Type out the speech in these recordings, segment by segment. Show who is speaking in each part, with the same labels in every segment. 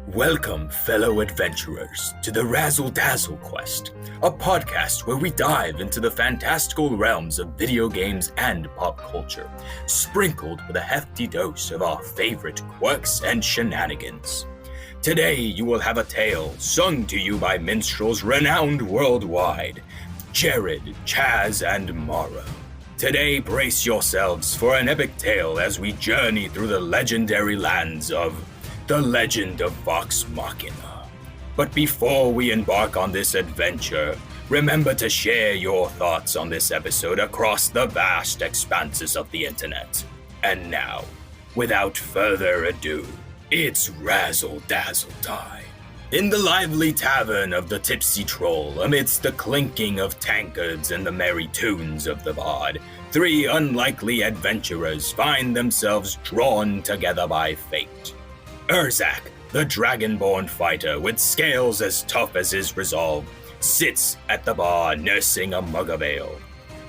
Speaker 1: Welcome, fellow adventurers, to the Razzle Dazzle Quest, a podcast where we dive into the fantastical realms of video games and pop culture, sprinkled with a hefty dose of our favorite quirks and shenanigans. Today, you will have a tale sung to you by minstrels renowned worldwide, Jared, Chaz, and Mauro. Today, brace yourselves for an epic tale as we journey through the legendary lands of the Legend of Vox Machina. But before we embark on this adventure, remember to share your thoughts on this episode across the vast expanses of the internet. And now, without further ado, it's Razzle Dazzle time. In the lively tavern of the Tipsy Troll, amidst the clinking of tankards and the merry tunes of the bard, three unlikely adventurers find themselves drawn together by fate. Urzak, the dragonborn fighter with scales as tough as his resolve, sits at the bar nursing a mug of ale.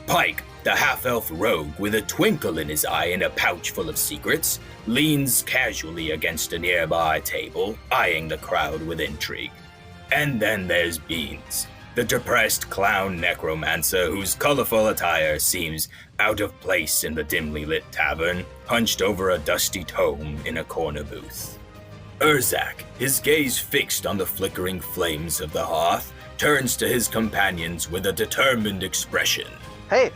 Speaker 1: Pike, the half-elf rogue with a twinkle in his eye and a pouch full of secrets, leans casually against a nearby table, eyeing the crowd with intrigue. And then there's Beans, the depressed clown necromancer whose colorful attire seems out of place in the dimly lit tavern, hunched over a dusty tome in a corner booth. Urzak, his gaze fixed on the flickering flames of the hearth, turns to his companions with a determined expression.
Speaker 2: Hey,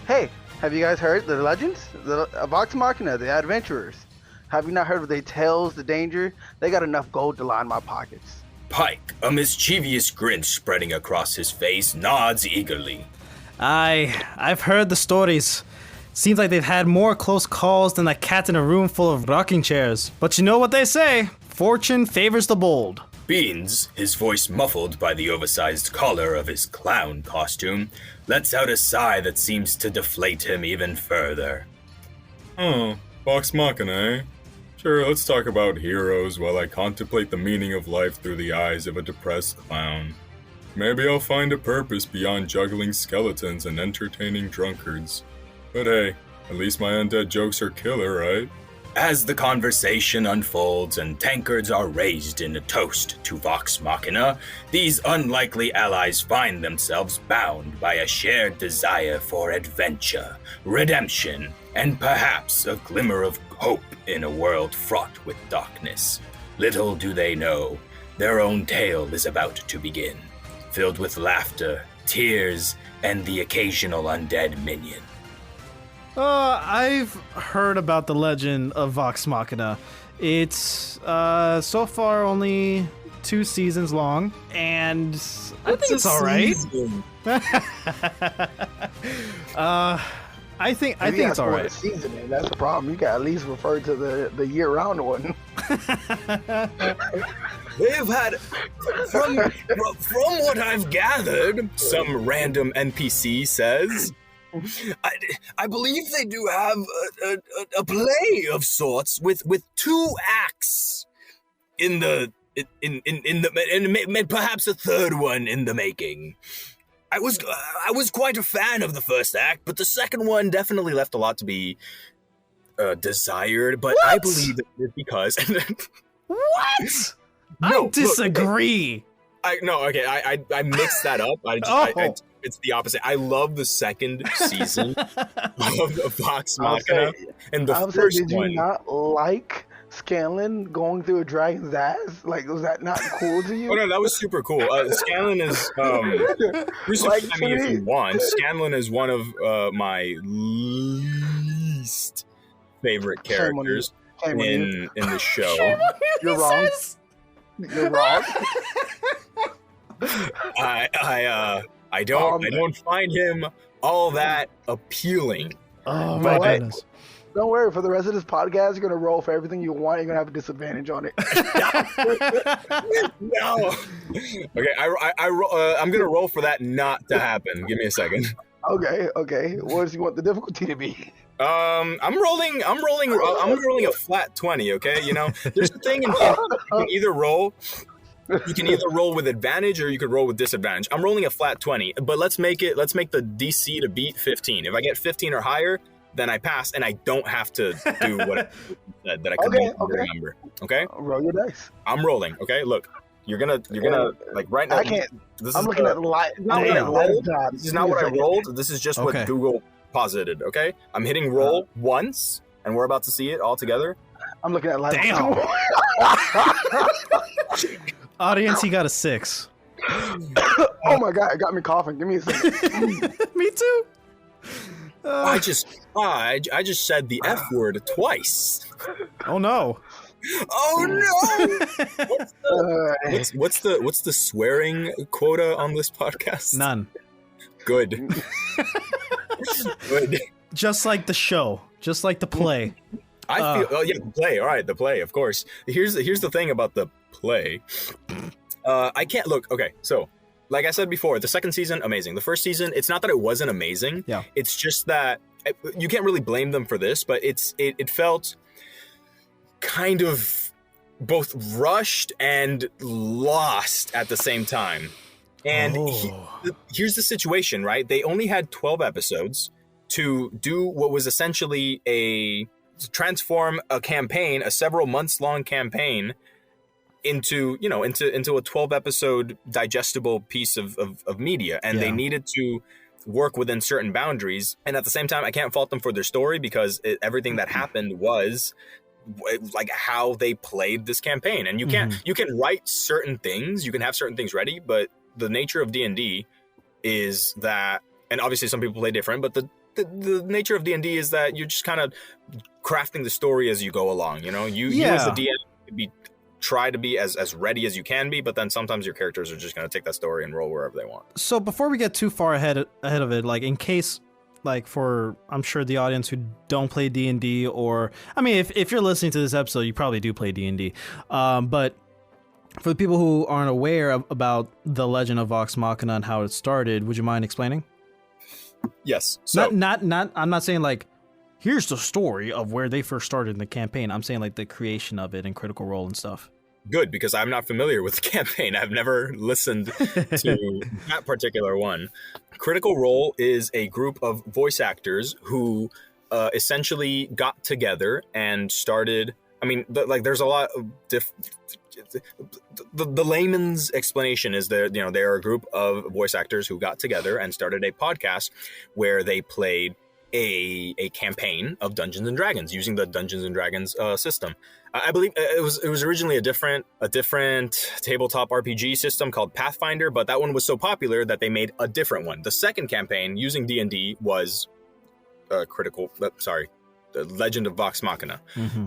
Speaker 2: have you guys heard the legends? The Vox Machina, the adventurers. Have you not heard of their tales, the danger? They got enough gold to line my pockets.
Speaker 1: Pike, a mischievous grin spreading across his face, nods eagerly.
Speaker 3: I've heard the stories. Seems like they've had more close calls than a cat in a room full of rocking chairs. But you know what they say, fortune favors the bold.
Speaker 1: Beans, his voice muffled by the oversized collar of his clown costume, lets out a sigh that seems to deflate him even further.
Speaker 4: Oh, Vox Machina, eh? Sure, let's talk about heroes while I contemplate the meaning of life through the eyes of a depressed clown. Maybe I'll find a purpose beyond juggling skeletons and entertaining drunkards. But hey, at least my undead jokes are killer, right?
Speaker 1: As the conversation unfolds and tankards are raised in a toast to Vox Machina, these unlikely allies find themselves bound by a shared desire for adventure, redemption, and perhaps a glimmer of hope in a world fraught with darkness. Little do they know, their own tale is about to begin, filled with laughter, tears, and the occasional undead minion.
Speaker 3: I've heard about the Legend of Vox Machina. It's so far only 2 seasons long, and I think it's all right. I think it's all right.
Speaker 2: Season, and that's the problem. You got at least refer to the year-round one.
Speaker 1: They've had, from what I've gathered, some random NPC says, I believe they do have a play of sorts with 2 acts in perhaps a third one in the making. I was quite a fan of the first act, but the second one definitely left a lot to be desired. But
Speaker 3: What?
Speaker 1: I believe it's because
Speaker 3: What?
Speaker 1: No,
Speaker 3: I disagree.
Speaker 1: I mixed that up. It's the opposite. I love the second season of Vox Machina, and the first
Speaker 2: did
Speaker 1: one.
Speaker 2: you not like Scanlan going through a dragon's ass? Like, was that not cool to you?
Speaker 1: Oh no, that was super cool. Scanlan is if you want. Scanlan is one of my least favorite characters in the show.
Speaker 2: You're wrong. You're wrong.
Speaker 1: I don't find him all that appealing.
Speaker 3: Oh my goodness.
Speaker 2: Don't worry, for the rest of this podcast, you're gonna roll for everything you want. You're gonna have a disadvantage on it.
Speaker 1: No. Okay, I'm gonna roll for that not to happen. Give me a second.
Speaker 2: Okay. What do you want the difficulty to be?
Speaker 1: I'm rolling a flat 20. Okay, you know, there's a thing in you can either roll. You can either roll with advantage or you could roll with disadvantage. I'm rolling a flat 20, but let's make the DC to beat 15. If I get 15 or higher, then I pass and I don't have to do what said that I couldn't
Speaker 2: Okay,
Speaker 1: even
Speaker 2: okay.
Speaker 1: remember. Okay,
Speaker 2: Roll your dice.
Speaker 1: I'm rolling. Okay, look, you're gonna like right now.
Speaker 2: I can't.
Speaker 1: This
Speaker 2: I'm
Speaker 1: is
Speaker 2: looking at light.
Speaker 1: not what I
Speaker 3: Damn.
Speaker 1: rolled. This is not what I rolled. This is just
Speaker 3: Okay.
Speaker 1: what Google posited. Okay, I'm hitting roll once, and we're about to see it all together.
Speaker 2: I'm looking at light.
Speaker 3: Damn. Audience, he got a 6.
Speaker 2: Oh my god, it got me coughing. Give me a second.
Speaker 3: Me too.
Speaker 1: I just said the F word twice.
Speaker 3: Oh no.
Speaker 1: Oh no!
Speaker 2: Uh,
Speaker 1: What's the swearing quota on this podcast?
Speaker 3: None.
Speaker 1: Good. Good.
Speaker 3: Just like the show. Just like the play.
Speaker 1: I feel. Oh yeah, the play. All right, the play. Of course. Here's the thing about the play. I can't look. Okay, so like I said before, the second season amazing. The first season, it's not that it wasn't amazing.
Speaker 3: Yeah.
Speaker 1: It's just that you can't really blame them for this, but it felt kind of both rushed and lost at the same time. And here's the situation, right? They only had 12 episodes to do what was essentially transform a campaign, a several months long campaign, into a 12 episode digestible piece of media. And they needed to work within certain boundaries. And at the same time, I can't fault them for their story, because everything that happened was like how they played this campaign. And you can write certain things, you can have certain things ready, but the nature of D&D is that, and obviously some people play different, but the nature of D&D is that you're just kind of crafting the story as you go along. You as the DM try to be as ready as you can be, but then sometimes your characters are just going to take that story and roll wherever they want.
Speaker 3: So before we get too far ahead of it, like in case, like for, I'm sure the audience who don't play D&D, or I mean, if you're listening to this episode, you probably do play D&D, but for the people who aren't aware about the Legend of Vox Machina and how it started, would you mind explaining?
Speaker 1: Yes. So
Speaker 3: Not. I'm not saying like, here's the story of where they first started in the campaign. I'm saying like the creation of it and Critical Role and stuff.
Speaker 1: Good, because I'm not familiar with the campaign. I've never listened to that particular one. Critical Role is a group of voice actors who essentially got together and started. I mean, there's a lot of the layman's explanation is that they're a group of voice actors who got together and started a podcast where they played a campaign of Dungeons and Dragons using the Dungeons and Dragons system. I believe it was originally a different tabletop RPG system called Pathfinder, but that one was so popular that they made a different one. The second campaign using D&D was the Legend of Vox Machina,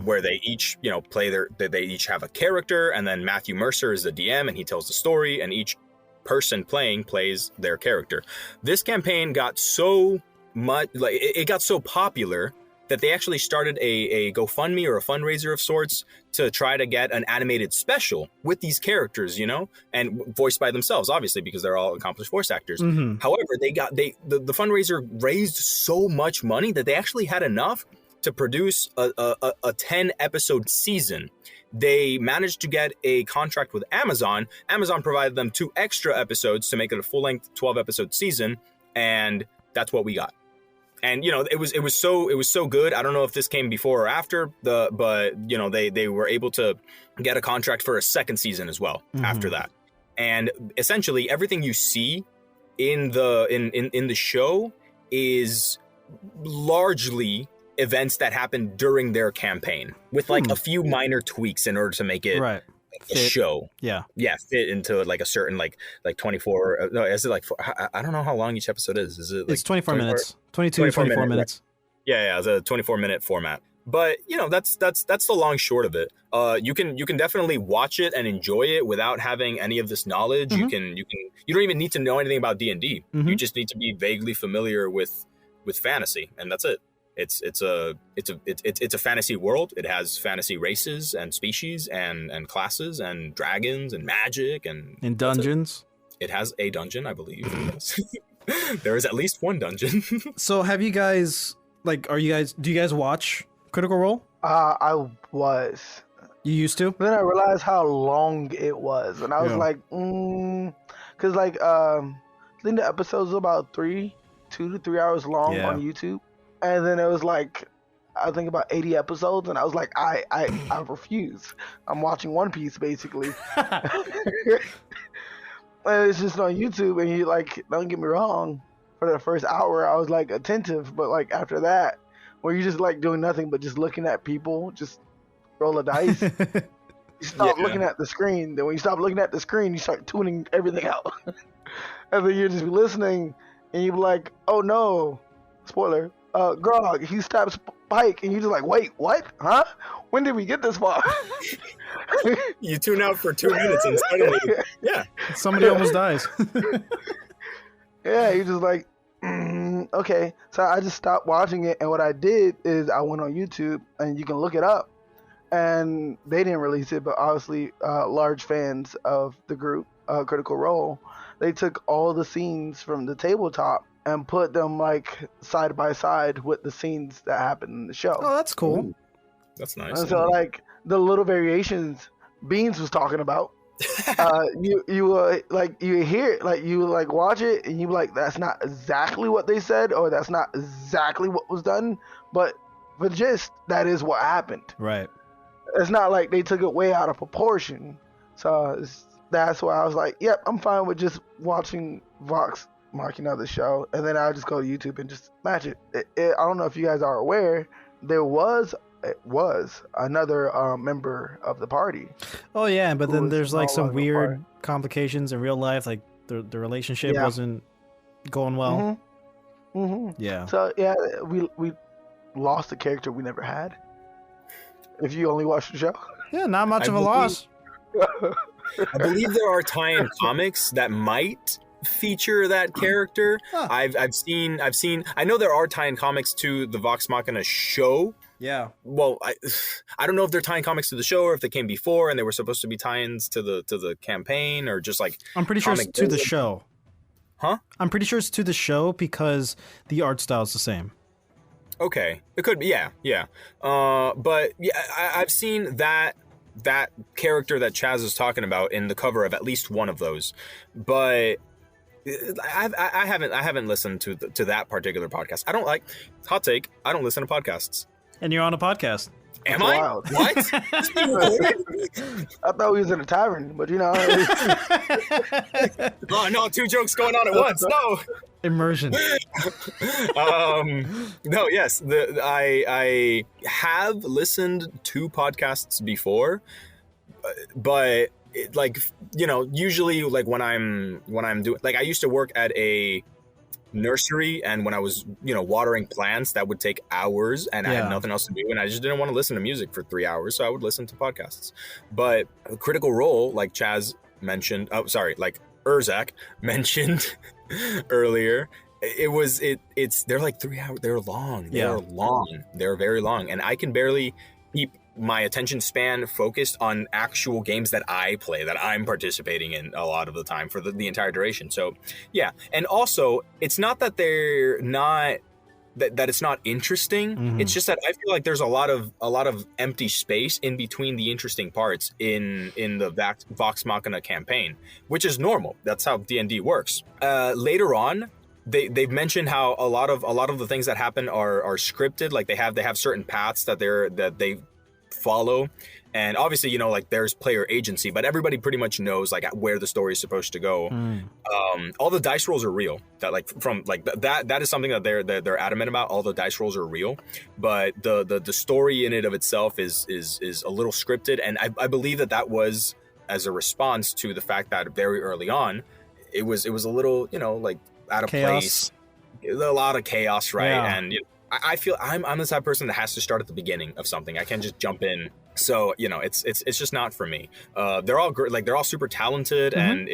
Speaker 1: where they each they each have a character, and then Matthew Mercer is the DM and he tells the story, and each person playing plays their character. This campaign got so much, like it got so popular that they actually started a GoFundMe or a fundraiser of sorts to try to get an animated special with these characters, and voiced by themselves, obviously, because they're all accomplished voice actors. However, the fundraiser raised so much money that they actually had enough to produce a 10 episode season. They managed to get a contract with Amazon. Amazon provided them 2 extra episodes to make it a full length 12 episode season, and that's what we got. And it was so good. I don't know if this came before or after but they were able to get a contract for a second season as well after that. And essentially everything you see in the show is largely events that happened during their campaign, with like a few minor tweaks in order to make it a show. Fit into like a certain like 24. No, is it like I don't know how long each episode is. Is it like
Speaker 3: it's 24 minutes, 22 24 minutes?
Speaker 1: Right? Yeah, it's a 24-minute format. But that's the long short of it. You can definitely watch it and enjoy it without having any of this knowledge. You don't even need to know anything about D&D. You just need to be vaguely familiar with fantasy, and that's it. It's a fantasy world. It has fantasy races and species and classes and dragons and magic and
Speaker 3: dungeons.
Speaker 1: It has a dungeon, I believe. There is at least one dungeon.
Speaker 3: So have you guys do you guys watch Critical Role?
Speaker 2: I was.
Speaker 3: You used to?
Speaker 2: Then I realized how long it was, and I was like, because I think the episodes were about 2 to 3 hours long on YouTube. And then it was like, I think about 80 episodes, and I was like, I refuse. I'm watching One Piece basically. And it's just on YouTube, and you like, don't get me wrong, for the first hour I was like attentive, but like after that, where you're just like doing nothing but just looking at people, just roll a dice. You stop looking at the screen. Then when you stop looking at the screen, you start tuning everything out. And then you just be listening, and you be like, oh no, spoiler, Grog, he stabs Pike, and you just like, wait, what? Huh? When did we get this far?
Speaker 5: You tune out for 2 minutes and suddenly, yeah.
Speaker 3: Somebody almost dies.
Speaker 2: Yeah, you're just like, okay. So I just stopped watching it, and what I did is I went on YouTube, and you can look it up. And they didn't release it, but obviously large fans of the group, Critical Role, they took all the scenes from the tabletop and put them like side by side with the scenes that happened in the show.
Speaker 3: Oh, that's cool.
Speaker 5: Ooh, that's nice.
Speaker 2: And so like the little variations Beans was talking about, you like you hear it, like you like watch it, and you be like, that's not exactly what they said, or that's not exactly what was done, but for gist, that is what happened.
Speaker 3: Right.
Speaker 2: It's not like they took it way out of proportion. So that's why I was like, yep, I'm fine with just watching Vox Machina, the show, and then I'll just go to YouTube and just match it. I don't know if you guys are aware, it was another member of the party.
Speaker 3: Oh yeah, but then there's like some weird
Speaker 2: party.
Speaker 3: complications in real life, like the relationship wasn't going well. Yeah.
Speaker 2: So yeah, we lost a character we never had. If you only watch the show.
Speaker 3: Yeah, not much of a loss.
Speaker 5: I believe there are tie-in comics that might feature that character.
Speaker 3: Huh.
Speaker 5: I've seen. I know there are tie-in comics to the Vox Machina show.
Speaker 3: Yeah.
Speaker 5: Well, I don't know if they're tie-in comics to the show or if they came before and they were supposed to be tie-ins to the campaign, or just like.
Speaker 3: I'm pretty sure it's to the show.
Speaker 5: Huh?
Speaker 3: I'm pretty sure it's to the show because the art style is the same.
Speaker 5: Okay, it could be, yeah. But yeah, I've seen that character that Chaz is talking about in the cover of at least one of those, but I haven't listened to that particular podcast. I don't like, hot take, I don't listen to podcasts.
Speaker 3: And you're on a podcast.
Speaker 5: Am
Speaker 2: That's
Speaker 5: I?
Speaker 2: wild.
Speaker 5: What?
Speaker 2: I thought we was in a tavern, but you know.
Speaker 5: Oh no, 2 jokes going on at once. No.
Speaker 3: Immersion.
Speaker 5: No, yes, I have listened to podcasts before, but like, you know, usually like when I'm doing, like, I used to work at a nursery, and when I was, you know, watering plants, that would take hours, and I had nothing else to do, and I just didn't want to listen to music for 3 hours, so I would listen to podcasts. But Critical Role, like Chaz mentioned, like Urzak mentioned earlier, they're like 3 hours. They're long. They're very long, and I can barely keep my attention span focused on actual games that I play, that I'm participating in a lot of the time for the entire duration. So yeah, and also it's not that they're not that it's not interesting. Mm-hmm. It's just that I feel like there's a lot of empty space in between the interesting parts in the Vox Machina campaign, which is normal. That's how D&D works. Later on, they've mentioned how a lot of the things that happen are scripted. Like they have certain paths that they follow, and obviously, you know, like there's player agency, but everybody pretty much knows like where the story is supposed to go. All the dice rolls are real. That like from like that is something that they're adamant about. All the dice rolls are real, but the story in it of itself is a little scripted, and I believe that was as a response to the fact that very early on it was a little, you know, like out of
Speaker 3: chaos.
Speaker 5: Place, a lot of chaos, right?
Speaker 3: Yeah.
Speaker 5: And you know, I feel I'm the type of person that has to start at the beginning of something. I can't just jump in. So, you know, it's just not for me. They're all great, like they're all super talented, and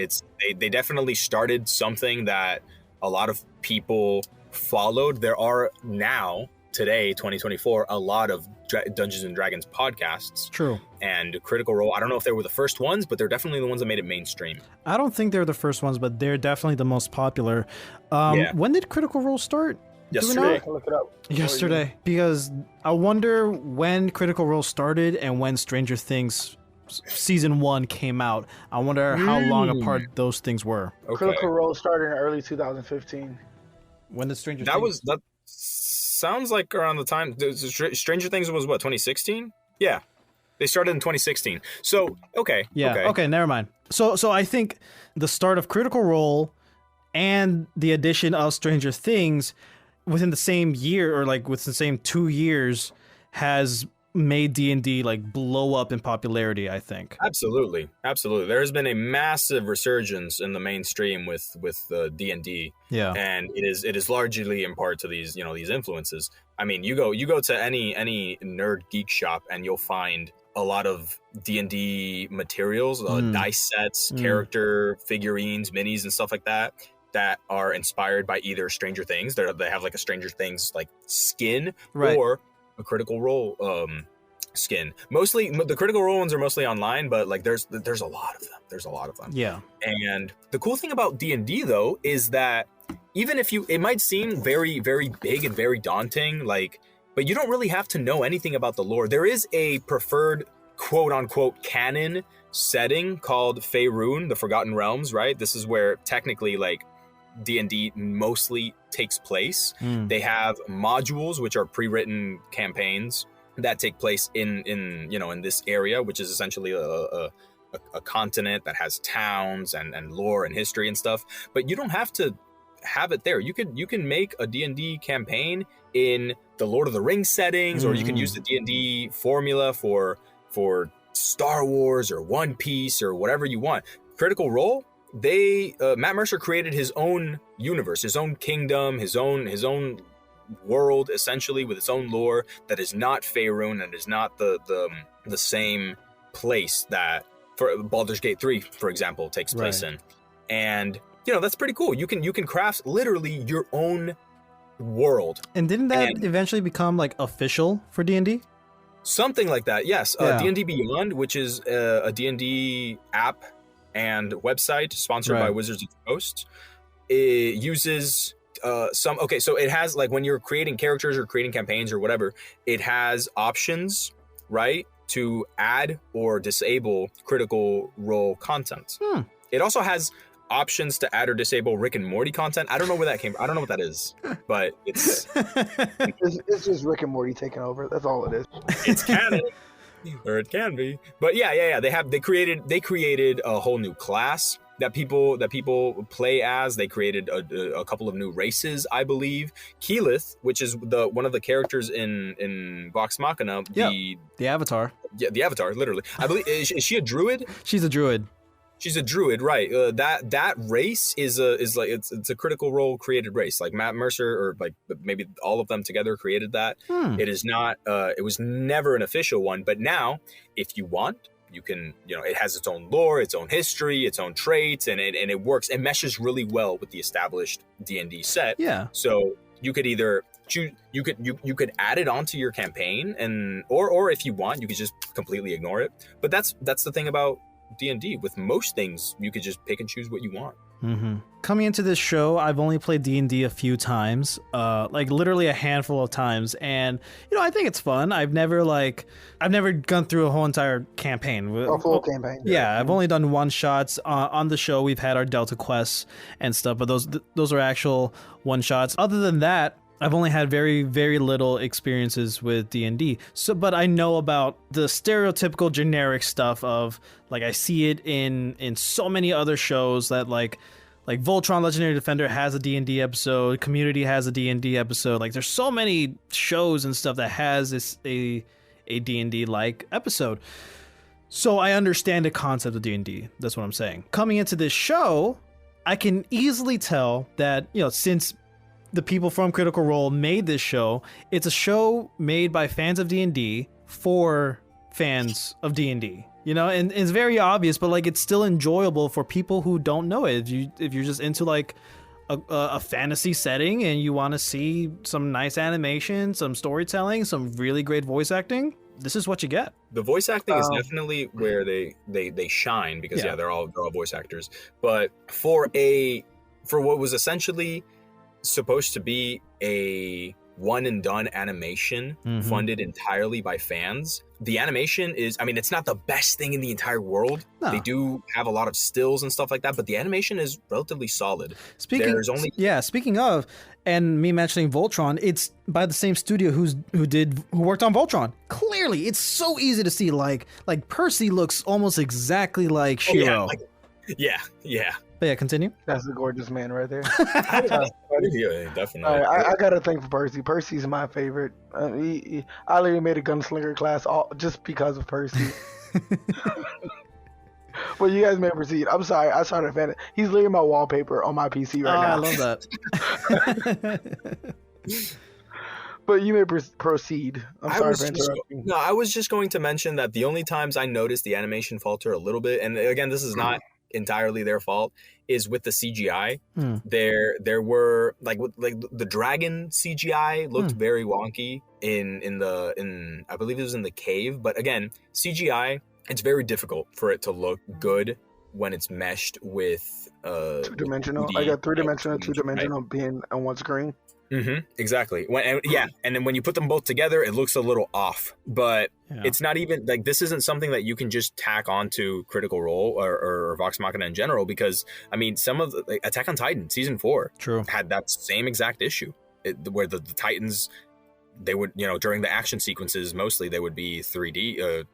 Speaker 5: they definitely started something that a lot of people followed. There are now, today, 2024, a lot of Dungeons and Dragons podcasts.
Speaker 3: True.
Speaker 5: And Critical Role, I don't know if they were the first ones, but they're definitely the ones that made it mainstream.
Speaker 3: I don't think they're the first ones, but they're definitely the most popular. When did Critical Role start?
Speaker 5: Yesterday.
Speaker 2: Look it up.
Speaker 3: Yesterday, because I wonder when Critical Role started and when Stranger Things season 1 came out. I wonder how long apart those things were.
Speaker 2: Okay. Critical Role started in early 2015.
Speaker 3: When did Stranger Things?
Speaker 5: That sounds like around the time Stranger Things was what, 2016? Yeah, they started in 2016. So okay,
Speaker 3: okay, never mind. So I think the start of Critical Role and the addition of Stranger Things within the same year, or like within the same 2 years, has made D&D like blow up in popularity, I think.
Speaker 5: Absolutely. There has been a massive resurgence in the mainstream with D&D.
Speaker 3: Yeah.
Speaker 5: And it is largely in part to these influences. I mean, you go to any nerd geek shop and you'll find a lot of D&D materials, dice sets, character figurines, minis and stuff like that are inspired by either Stranger Things. They have like a Stranger Things like skin,
Speaker 3: right,
Speaker 5: or a Critical Role skin. Mostly the Critical Role ones are mostly online, but like there's a lot of them.
Speaker 3: Yeah.
Speaker 5: And the cool thing about D&D though is that even if it might seem very, very big and very daunting, like, but you don't really have to know anything about the lore. There is a preferred quote unquote canon setting called Faerun, the Forgotten Realms, right? This is where technically like D&D mostly takes place. They have modules, which are pre-written campaigns that take place in this area, which is essentially a continent that has towns and lore and history and stuff. But you don't have to have it there. You can make a D&D campaign in the Lord of the Rings settings, or you can use the D&D formula for Star Wars or One Piece or whatever you want. Critical Role, Matt Mercer created his own universe, his own kingdom, his own world, essentially, with its own lore that is not Faerun and is not the same place that for Baldur's Gate 3, for example, takes place in. And that's pretty cool. You can craft literally your own world.
Speaker 3: And didn't that eventually become like official for D&D?
Speaker 5: Something like that, yes. D&D Beyond, which is a D&D app and website sponsored by Wizards of the Coast, it uses so it has, like, when you're creating characters or creating campaigns or whatever, it has options, right, to add or disable Critical Role content. It also has options to add or disable Rick and Morty content. I don't know where that came from. I don't know what that is, but it's
Speaker 2: just Rick and Morty taking over. That's all it is.
Speaker 5: It's canon, or it can be. But yeah. They created a whole new class that people play as. They created a couple of new races, I believe. Keyleth, which is one of the characters in Vox Machina,
Speaker 3: the Avatar.
Speaker 5: Yeah, the Avatar, literally. I believe is she a druid?
Speaker 3: She's a druid.
Speaker 5: She's a druid, right? That race is a Critical Role created race. Like Matt Mercer, or like maybe all of them together created that. It is not. It was never an official one, but now, if you want, you can. It has its own lore, its own history, its own traits, and it works. It meshes really well with the established D&D set.
Speaker 3: Yeah.
Speaker 5: So you could either choose. You could add it onto your campaign, or if you want, you could just completely ignore it. But that's the thing about D&D. With most things, you could just pick and choose what you want.
Speaker 3: Coming into this show, I've only played D&D a few times, like literally a handful of times, and I think it's fun. I've never gone through a whole entire campaign.
Speaker 2: A full campaign.
Speaker 3: Yeah, I've only done one shots on the show. We've had our Delta quests and stuff, but those are actual one shots. Other than that, I've only had very, very little experiences with D&D. So, but I know about the stereotypical generic stuff of, like, I see it in so many other shows that like Voltron Legendary Defender has a D&D episode, Community has a D&D episode. Like, there's so many shows and stuff that has a D&D like episode. So I understand the concept of D&D. That's what I'm saying. Coming into this show, I can easily tell that, since the people from Critical Role made this show, it's a show made by fans of D&D for fans of D&D. And it's very obvious, but like, it's still enjoyable for people who don't know it. If you're just into like a fantasy setting and you want to see some nice animation, some storytelling, some really great voice acting, this is what you get.
Speaker 5: The voice acting is definitely where they shine, because they're all voice actors. But for what was essentially supposed to be a one and done animation funded entirely by fans. The animation is, I mean, it's not the best thing in the entire world.
Speaker 3: No.
Speaker 5: They do have a lot of stills and stuff like that, but the animation is relatively solid.
Speaker 3: Speaking of, and me mentioning Voltron, it's by the same studio who worked on Voltron. Clearly, it's so easy to see. Like Percy looks almost exactly like Shiro.
Speaker 5: Yeah.
Speaker 3: But yeah, continue.
Speaker 2: That's a gorgeous man right there.
Speaker 5: Yeah, definitely.
Speaker 2: I got to thank for Percy. Percy's my favorite. I literally made a gunslinger class just because of Percy. Well, you guys may proceed. I'm sorry. I started offended. He's literally my wallpaper on my PC right now.
Speaker 3: I love that.
Speaker 2: But you may proceed. I'm sorry for interrupting.
Speaker 5: No, I was just going to mention that the only times I noticed the animation falter a little bit, and again, this is not entirely their fault, is with the CGI. There were like the dragon CGI looked very wonky in I believe it was in the cave, but again, CGI, it's very difficult for it to look good when it's meshed with
Speaker 2: two-dimensional. I got three-dimensional, two-dimensional being on one screen.
Speaker 5: Exactly. And then when you put them both together, it looks a little off. But it's not even like, this isn't something that you can just tack onto Critical Role or Vox Machina in general, because I mean, some of the Attack on Titan season 4 had that same exact issue, where the Titans, they would, during the action sequences mostly, they would be 3D.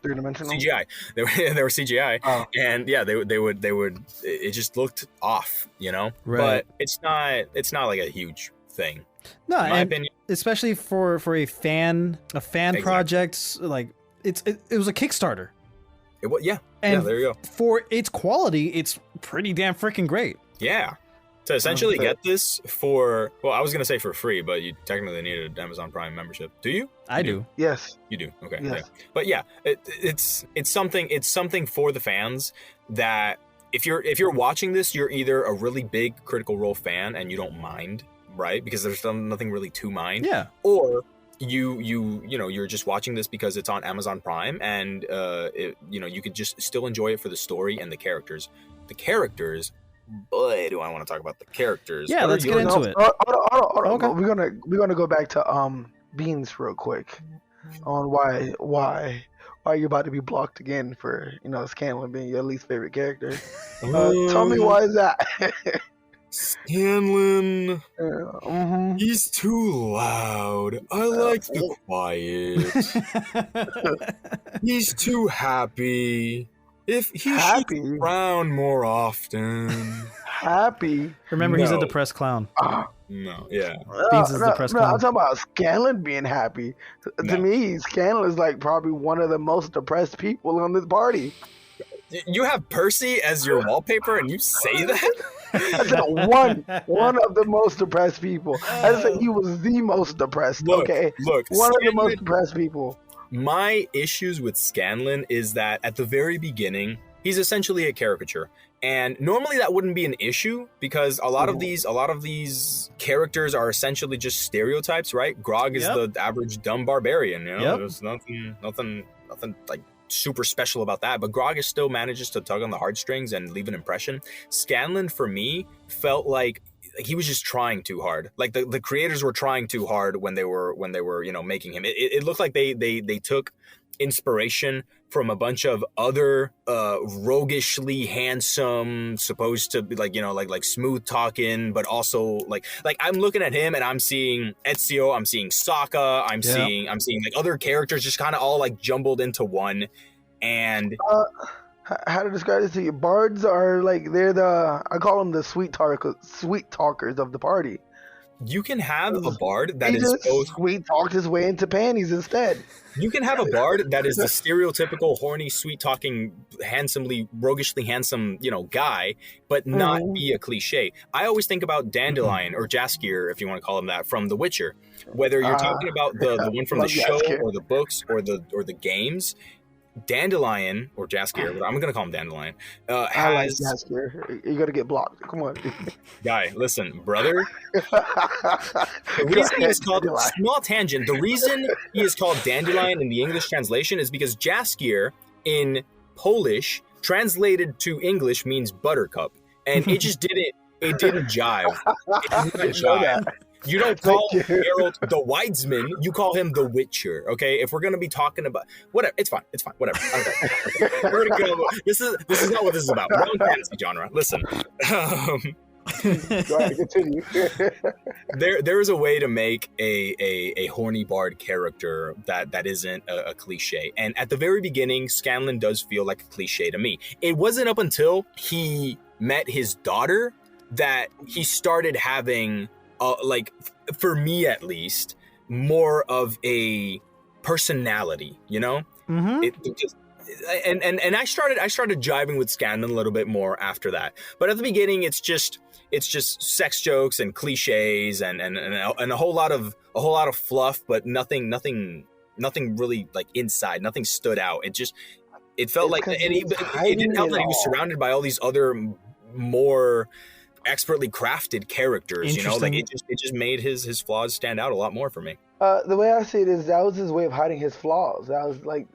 Speaker 2: Three-dimensional
Speaker 5: CGI. They were CGI, and they would. It just looked off, Right. But it's not like a huge thing.
Speaker 3: No,
Speaker 5: in my opinion,
Speaker 3: especially for a fan project, like it was a Kickstarter.
Speaker 5: It was, yeah.
Speaker 3: And
Speaker 5: there you go.
Speaker 3: For its quality, it's pretty damn freaking great.
Speaker 5: Yeah. To essentially get this for, well, I was gonna say for free, but you technically need an Amazon Prime membership. Do you?
Speaker 3: I do.
Speaker 2: Yes.
Speaker 5: You do. Okay.
Speaker 2: Yes.
Speaker 5: Yeah. But yeah, it's something for the fans that if you're watching this, you're either a really big Critical Role fan and you don't mind, right? Because there's nothing really to mind.
Speaker 3: Yeah.
Speaker 5: Or you're just watching this because it's on Amazon Prime, and you could just still enjoy it for the story and the characters. The characters. Boy, do I want to talk about the characters.
Speaker 3: Yeah, let's get into it.
Speaker 2: Hold on.
Speaker 3: Okay.
Speaker 2: We're gonna go back to Beans real quick on why you're about to be blocked again for Scanlan being your least favorite character. Tell me why is that?
Speaker 5: Scanlan, he's too loud. I like the quiet. He's too happy. If he should frown more often.
Speaker 2: Happy?
Speaker 3: Remember, he's a depressed clown.
Speaker 5: No, yeah.
Speaker 3: Beans is a depressed clown.
Speaker 2: I'm talking about Scanlan being happy. To me, Scanlan is like probably one of the most depressed people on this party.
Speaker 5: You have Percy as your wallpaper and you say that?
Speaker 2: I said one of the most depressed people. I said he was the most depressed.
Speaker 5: Look,
Speaker 2: one of the most depressed people.
Speaker 5: My issues with Scanlan is that at the very beginning, he's essentially a caricature. And normally that wouldn't be an issue because a lot of these characters are essentially just stereotypes, right? Grog is the average dumb barbarian, There's nothing like super special about that, but Grog still manages to tug on the heartstrings and leave an impression. Scanlan, for me, felt like he was just trying too hard. Like the creators were trying too hard when they were making him. It looked like they took inspiration from a bunch of other roguishly handsome, supposed to be like smooth talking, but also like I'm looking at him and I'm seeing Ezio, I'm seeing Sokka, I'm seeing like other characters just kind of all like jumbled into one. And
Speaker 2: how to describe this to you? Bards are like I call them the sweet talkers of the party.
Speaker 5: You can have a bard that
Speaker 2: he
Speaker 5: is both
Speaker 2: sweet talked his way into panties instead.
Speaker 5: You can have a bard that is the stereotypical horny, sweet talking, handsomely, roguishly handsome, guy, but not be a cliche. I always think about Dandelion or Jaskier, if you want to call him that, from The Witcher. Whether you're talking about the one from the show or the books or the games. Dandelion or Jaskier, but I'm gonna call him Dandelion.
Speaker 2: I like Jaskier. You gotta get blocked. Come on,
Speaker 5: guy. Listen, brother. The reason he is called small tangent. The reason he is called Dandelion in the English translation is because Jaskier in Polish translated to English means buttercup, and it just didn't. It didn't jive. It
Speaker 2: I
Speaker 5: didn't
Speaker 2: didn't know
Speaker 5: jive.
Speaker 2: that.
Speaker 5: You don't call
Speaker 2: Thank you.
Speaker 5: Geralt the Weidesman. You call him the Witcher. Okay, if we're gonna be talking about whatever, it's fine. It's fine. Whatever. Okay. We're gonna go. This is not what this is about. We're on fantasy genre. Listen.
Speaker 2: Go ahead, continue.
Speaker 5: There is a way to make a horny bard character that isn't a cliche, and at the very beginning, Scanlan does feel like a cliche to me. It wasn't up until he met his daughter that he started having, like, for me at least, more of a personality. You know, it just. And I started jiving with Scanlan a little bit more after that. But at the beginning, it's just sex jokes and cliches and a whole lot of fluff, but nothing really like inside. Nothing stood out. It felt like, and it didn't help that he was surrounded by all these other more expertly crafted characters. You know, like it just made his flaws stand out a lot more for me.
Speaker 2: The way I see it is that was his way of hiding his flaws. That was like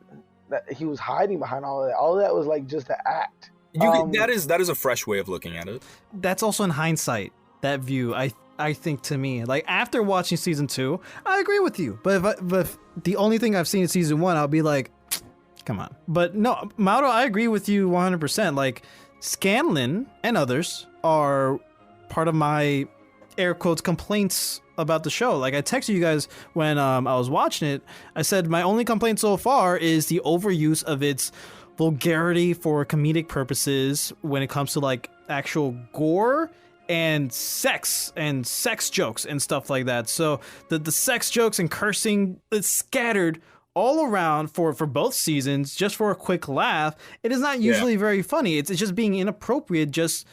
Speaker 2: that he was hiding behind all of that. All of that was like just an act.
Speaker 5: That is a fresh way of looking at it.
Speaker 3: That's also in hindsight, that view. I think, to me, like, after watching season 2, I agree with you. But if the only thing I've seen in season 1, I'll be like, come on. But no, Mauro, I agree with you 100%. Like, Scanlan and others are part of my air quotes complaints about the show. Like, I texted you guys when I was watching it. I said my only complaint so far is the overuse of its vulgarity for comedic purposes when it comes to like actual gore and sex jokes and stuff like that. So the sex jokes and cursing is scattered all around for both seasons just for a quick laugh. It is not usually very funny. It's just being inappropriate just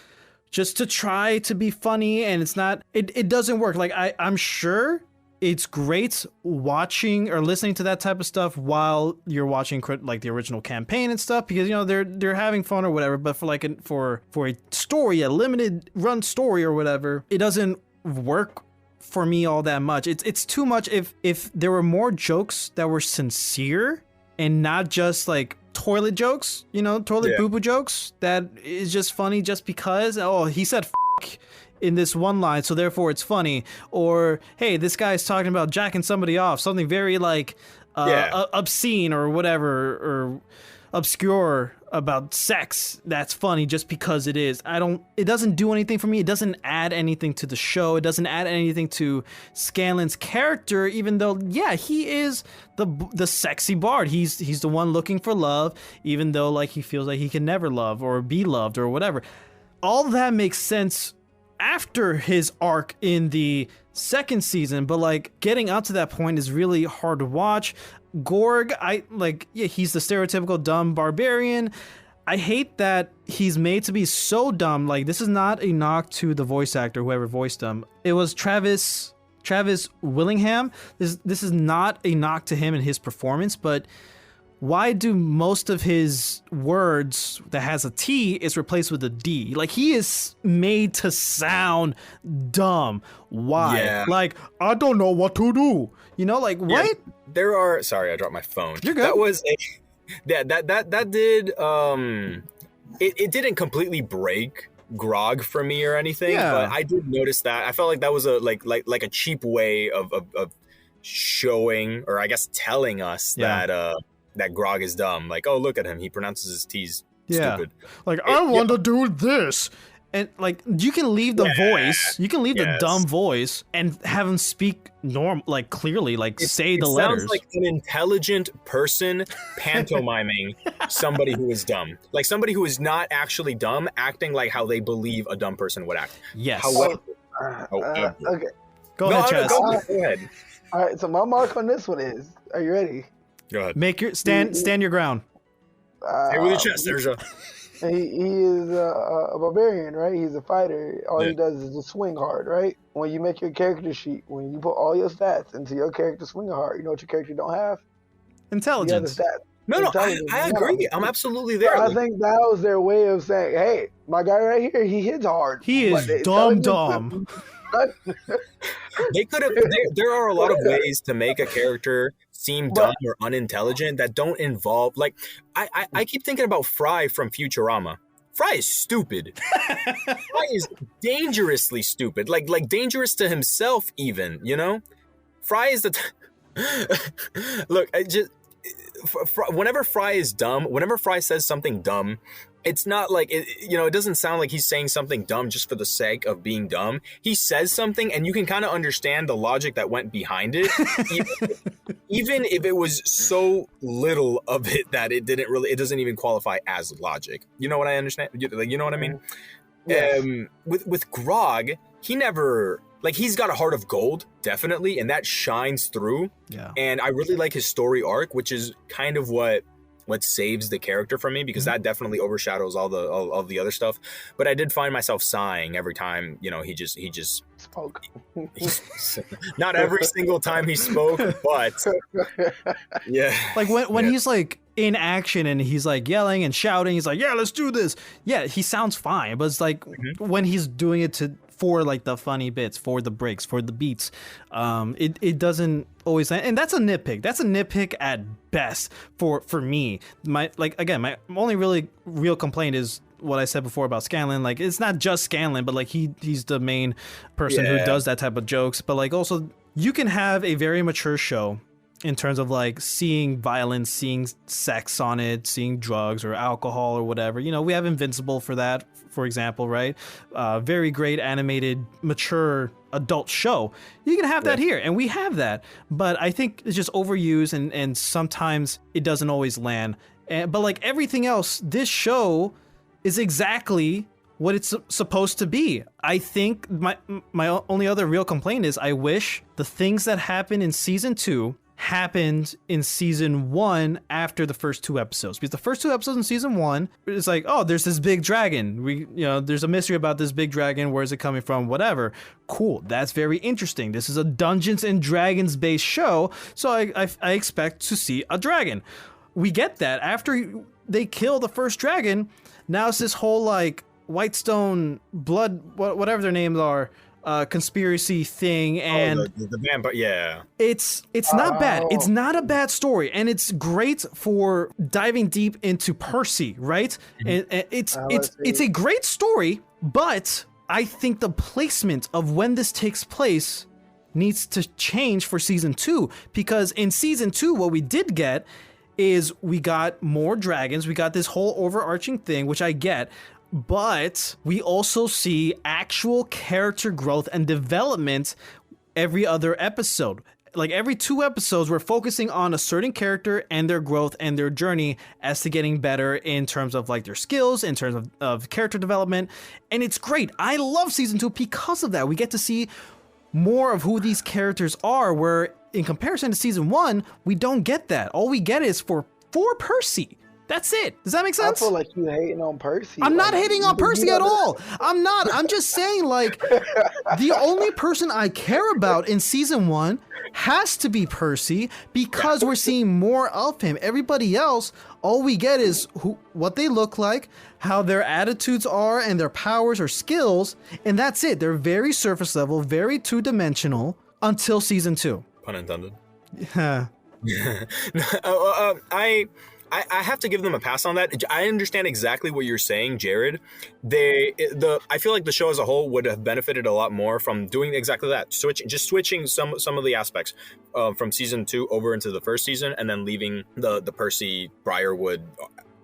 Speaker 3: to try to be funny, and it's not, it doesn't work. Like, I'm sure it's great watching or listening to that type of stuff while you're watching like the original campaign and stuff, because, you know, they're having fun or whatever. But for like for a story, a limited run story or whatever, it doesn't work for me all that much. It's too much. If there were more jokes that were sincere and not just like toilet jokes, you know, toilet boo-boo jokes that is just funny just because, oh, he said f*** in this one line, so therefore it's funny. Or, hey, this guy's talking about jacking somebody off, something very like obscene or whatever, or obscure about sex, that's funny just because it is. It doesn't do anything for me. It doesn't add anything to the show. It doesn't add anything to Scanlan's character, even though, yeah, he is the sexy bard. He's the one looking for love, even though like he feels like he can never love or be loved or whatever. All that makes sense after his arc in the second season, but like getting up to that point is really hard to watch. Gorg, he's the stereotypical dumb barbarian. I hate that he's made to be so dumb. Like, this is not a knock to the voice actor, whoever voiced him. It was Travis Willingham. This is not a knock to him and his performance, but why do most of his words that has a T is replaced with a D? Like, he is made to sound dumb. Why?
Speaker 5: Yeah.
Speaker 3: Like, I don't know what to do. You know, like, what?
Speaker 5: Yeah, there are. Sorry, I dropped my phone.
Speaker 3: You're good.
Speaker 5: That was a. Yeah, that did. It didn't completely break Grog for me or anything, but I did notice that. I felt like that was a like a cheap way of showing, or I guess telling us that Grog is dumb. Like, oh, look at him, he pronounces his T's stupid.
Speaker 3: Like, I want to do this. And like, you can leave the voice, you can leave the dumb voice and have him speak like clearly, like say the letters.
Speaker 5: Sounds like an intelligent person pantomiming somebody who is dumb. Like somebody who is not actually dumb, acting like how they believe a dumb person would act.
Speaker 3: Yes.
Speaker 5: However,
Speaker 2: Okay.
Speaker 3: Go ahead, Chaz.
Speaker 5: Go ahead.
Speaker 2: All right. So my mark on this one is. Are you ready?
Speaker 5: Go ahead.
Speaker 3: Make your stand your ground.
Speaker 5: Hey, with your chest, there's a.
Speaker 2: He is a barbarian, right? He's a fighter. All he does is just swing hard, right? When you make your character sheet, when you put all your stats into your character swing hard, you know what your character don't have?
Speaker 3: Intelligence.
Speaker 2: The stats.
Speaker 5: No, I agree. I'm absolutely there.
Speaker 2: I think that was their way of saying, hey, my guy right here, he hits hard.
Speaker 3: He is dumb.
Speaker 5: They could have. There are a lot of ways to make a character seem dumb or unintelligent that don't involve. Like, I keep thinking about Fry from Futurama. Fry is stupid. Fry is dangerously stupid. Like dangerous to himself even, you know? Fry is the Look, whenever Fry is dumb, whenever Fry says something dumb, it's not like it doesn't sound like he's saying something dumb just for the sake of being dumb. He says something and you can kind of understand the logic that went behind it, even if it was so little of it that it doesn't even qualify as logic. You know what I understand? Like, you know what I mean?
Speaker 2: Yes.
Speaker 5: With Grog, he never, like, he's got a heart of gold, definitely, and that shines through.
Speaker 3: Yeah.
Speaker 5: And I really like his story arc, which is kind of what saves the character from me, because that definitely overshadows all the other stuff. But I did find myself sighing every time, he just
Speaker 2: Spoke.
Speaker 5: not every single time he spoke, but yeah.
Speaker 3: Like when he's like in action and he's like yelling and shouting, he's like, yeah, let's do this. Yeah, he sounds fine, but it's like when he's doing it for like the funny bits, for the breaks, for the beats, it doesn't always land. And that's a nitpick. That's a nitpick at best for me. My only really real complaint is what I said before about Scanlan. Like, it's not just Scanlan, but like he's the main person who does that type of jokes. But like also, you can have a very mature show in terms of like seeing violence, seeing sex on it, seeing drugs or alcohol or whatever. We have Invincible for that, for example, right? Very great animated, mature adult show. You can have that here, and we have that. But I think it's just overused, and sometimes it doesn't always land. But like everything else, this show is exactly what it's supposed to be. I think my only other real complaint is I wish the things that happened in season 2 happened in season 1 after the first 2 episodes, because the first 2 episodes in season 1, it's like, oh, there's this big dragon, there's a mystery about this big dragon, where's it coming from, whatever. Cool, that's very interesting. This is a Dungeons and Dragons based show, so I expect to see a dragon. We get that after they kill the first dragon. Now it's this whole like Whitestone blood, whatever their names are, conspiracy thing, and
Speaker 5: the vampire, yeah,
Speaker 3: it's not bad. It's not a bad story, and it's great for diving deep into Percy, right? And it's a great story, but I think the placement of when this takes place needs to change for season 2, because in season 2 what we did get is we got more dragons, we got this whole overarching thing, which I get, but we also see actual character growth and development every other episode. Like every 2 episodes, we're focusing on a certain character and their growth and their journey as to getting better in terms of like their skills, in terms of character development. And it's great. I love season 2 because of that. We get to see more of who these characters are, where in comparison to season 1, we don't get that. All we get is for Percy. That's it. Does that make sense?
Speaker 2: I feel like you hating on Percy.
Speaker 3: I'm not hating on Percy at all. I'm not. I'm just saying, like, the only person I care about in season 1 has to be Percy, because we're seeing more of him. Everybody else, all we get is what they look like, how their attitudes are, and their powers or skills, and that's it. They're very surface level, very two-dimensional until season 2.
Speaker 5: Pun intended.
Speaker 3: Yeah.
Speaker 5: I have to give them a pass on that. I understand exactly what you're saying, Jared. I feel like the show as a whole would have benefited a lot more from doing exactly that. Switching some of the aspects from season 2 over into the first season, and then leaving the Percy Briarwood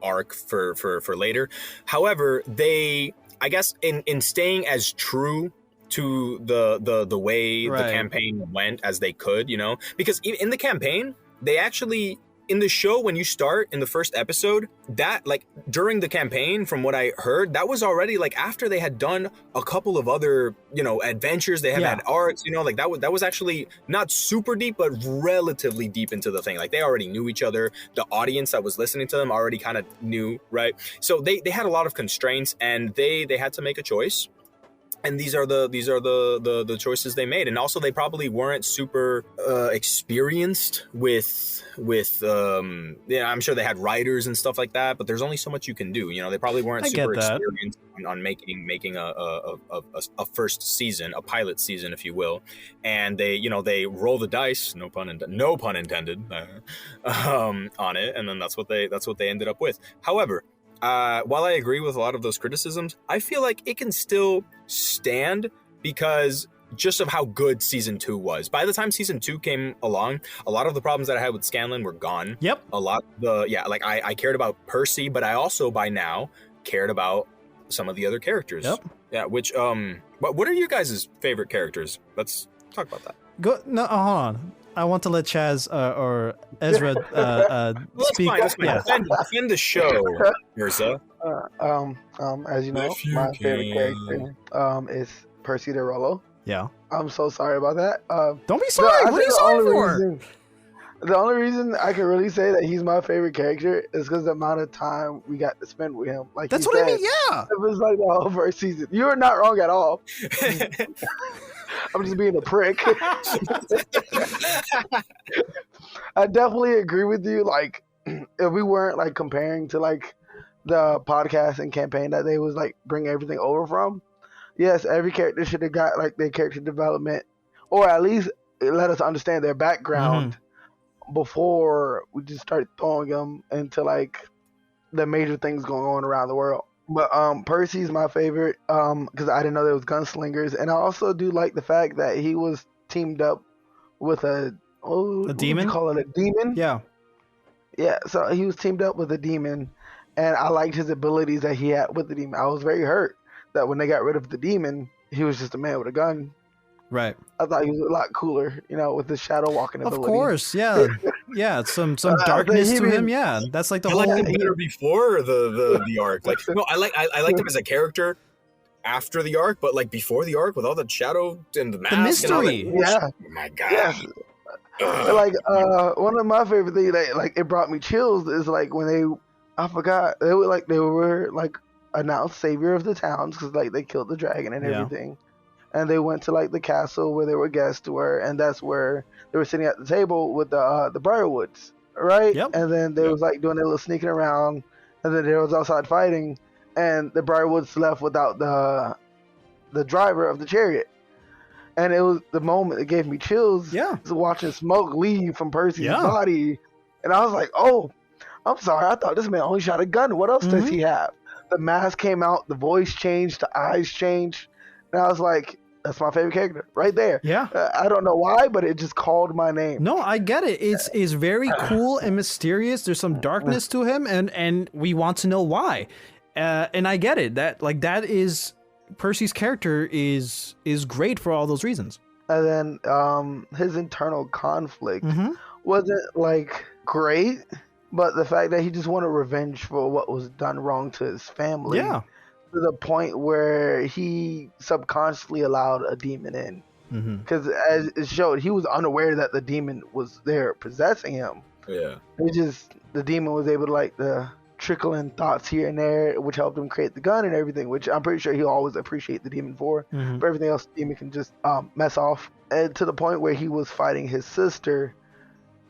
Speaker 5: arc for later. However, I guess in staying as true to the way the campaign went as they could, because in the campaign, they actually, in the show, when you start in the first episode, that, like, during the campaign, from what I heard, that was already, like, after they had done a couple of other, adventures. They had arcs, like, that was actually not super deep, but relatively deep into the thing. Like, they already knew each other. The audience that was listening to them already kind of knew, right? So they had a lot of constraints, and they had to make a choice. And these are the choices they made. And also, they probably weren't super experienced with I'm sure they had writers and stuff like that, but there's only so much you can do. They probably weren't super experienced on making a first season, a pilot season, if you will. And they roll the dice, no pun intended, on it, and then that's what they ended up with. However, while I agree with a lot of those criticisms, I feel like it can still stand because just of how good season 2 was. By the time season 2 came along, a lot of the problems that I had with Scanlan were gone.
Speaker 3: Yep.
Speaker 5: A lot of like I cared about Percy, but I also by now cared about some of the other characters.
Speaker 3: Yep.
Speaker 5: Yeah, which what are you guys' favorite characters? Let's talk about that.
Speaker 3: No, hold on. I want to let Chaz or Ezra speak.
Speaker 5: That's fine.
Speaker 3: Yeah.
Speaker 5: Defend the show, Mirza.
Speaker 2: As you know,
Speaker 4: If you
Speaker 2: my favorite
Speaker 4: can.
Speaker 2: character is Percy de Rolo.
Speaker 3: Yeah.
Speaker 2: I'm so sorry about that.
Speaker 3: Don't be
Speaker 2: No,
Speaker 3: sorry.
Speaker 2: I
Speaker 3: What are
Speaker 2: think
Speaker 3: you sorry for?
Speaker 2: The only reason I can really say that he's my favorite character is because the amount of time we got to spend with him. Like
Speaker 3: That's
Speaker 2: he
Speaker 3: what I
Speaker 2: said,
Speaker 3: mean. Yeah.
Speaker 2: It was like the whole first season. You are not wrong at all. I'm just being a prick. I definitely agree with you. Like, if we weren't like comparing to like the podcast and campaign that they was like bring everything over from, yes, every character should have got like their character development, or at least let us understand their background before we just start throwing them into like the major things going on around the world. But Percy's my favorite because I didn't know there was gunslingers, and I also do like the fact that he was teamed up with a
Speaker 3: demon?
Speaker 2: You call it a demon?
Speaker 3: Yeah.
Speaker 2: Yeah. So he was teamed up with a demon, and I liked his abilities that he had with the demon. I was very hurt that when they got rid of the demon, he was just a man with a gun.
Speaker 3: Right.
Speaker 2: I thought he was a lot cooler, with the shadow walking ability.
Speaker 3: Of course. Yeah. Yeah. Some darkness to him. Yeah. That's like the
Speaker 5: I
Speaker 3: whole.
Speaker 5: liked him better before the arc. Like no, I liked him as a character after the arc, but like before the arc with all the shadow and the mask.
Speaker 3: mystery.
Speaker 5: And all that,
Speaker 2: Yeah.
Speaker 5: oh my god.
Speaker 2: Yes. Like one of my favorite things that like it brought me chills is like when I forgot they were like announced savior of the towns because like they killed the dragon and
Speaker 3: Yeah.
Speaker 2: everything, and they went to like the castle where their guests were, and that's where they were sitting at the table with the Briarwoods, right?
Speaker 3: Yep.
Speaker 2: And then they was like doing their little sneaking around, and then they was outside fighting, and the Briarwoods left without the driver of the chariot. And it was the moment that gave me chills.
Speaker 3: Yeah.
Speaker 2: Was watching smoke leave from Percy's
Speaker 3: Yeah.
Speaker 2: body, and I was like, "Oh, I'm sorry. I thought this man only shot a gun. What else does he have?" The mask came out, the voice changed, the eyes changed, and I was like, "That's my favorite character right there."
Speaker 3: Yeah.
Speaker 2: I don't know why, but it just called my name.
Speaker 3: No, I get it. It's very cool and mysterious. There's some darkness to him, and we want to know why. And I get it. That is Percy's character is great for all those reasons.
Speaker 2: And then his internal conflict wasn't like great, but the fact that he just wanted revenge for what was done wrong to his family.
Speaker 3: Yeah.
Speaker 2: To the point where he subconsciously allowed a demon in. Because as it showed, he was unaware that the demon was there possessing him.
Speaker 5: Yeah.
Speaker 2: The demon was able to like the trickle in thoughts here and there, which helped him create the gun and everything, which I'm pretty sure he'll always appreciate the demon for. But everything else, the demon can just mess off. And to the point where he was fighting his sister,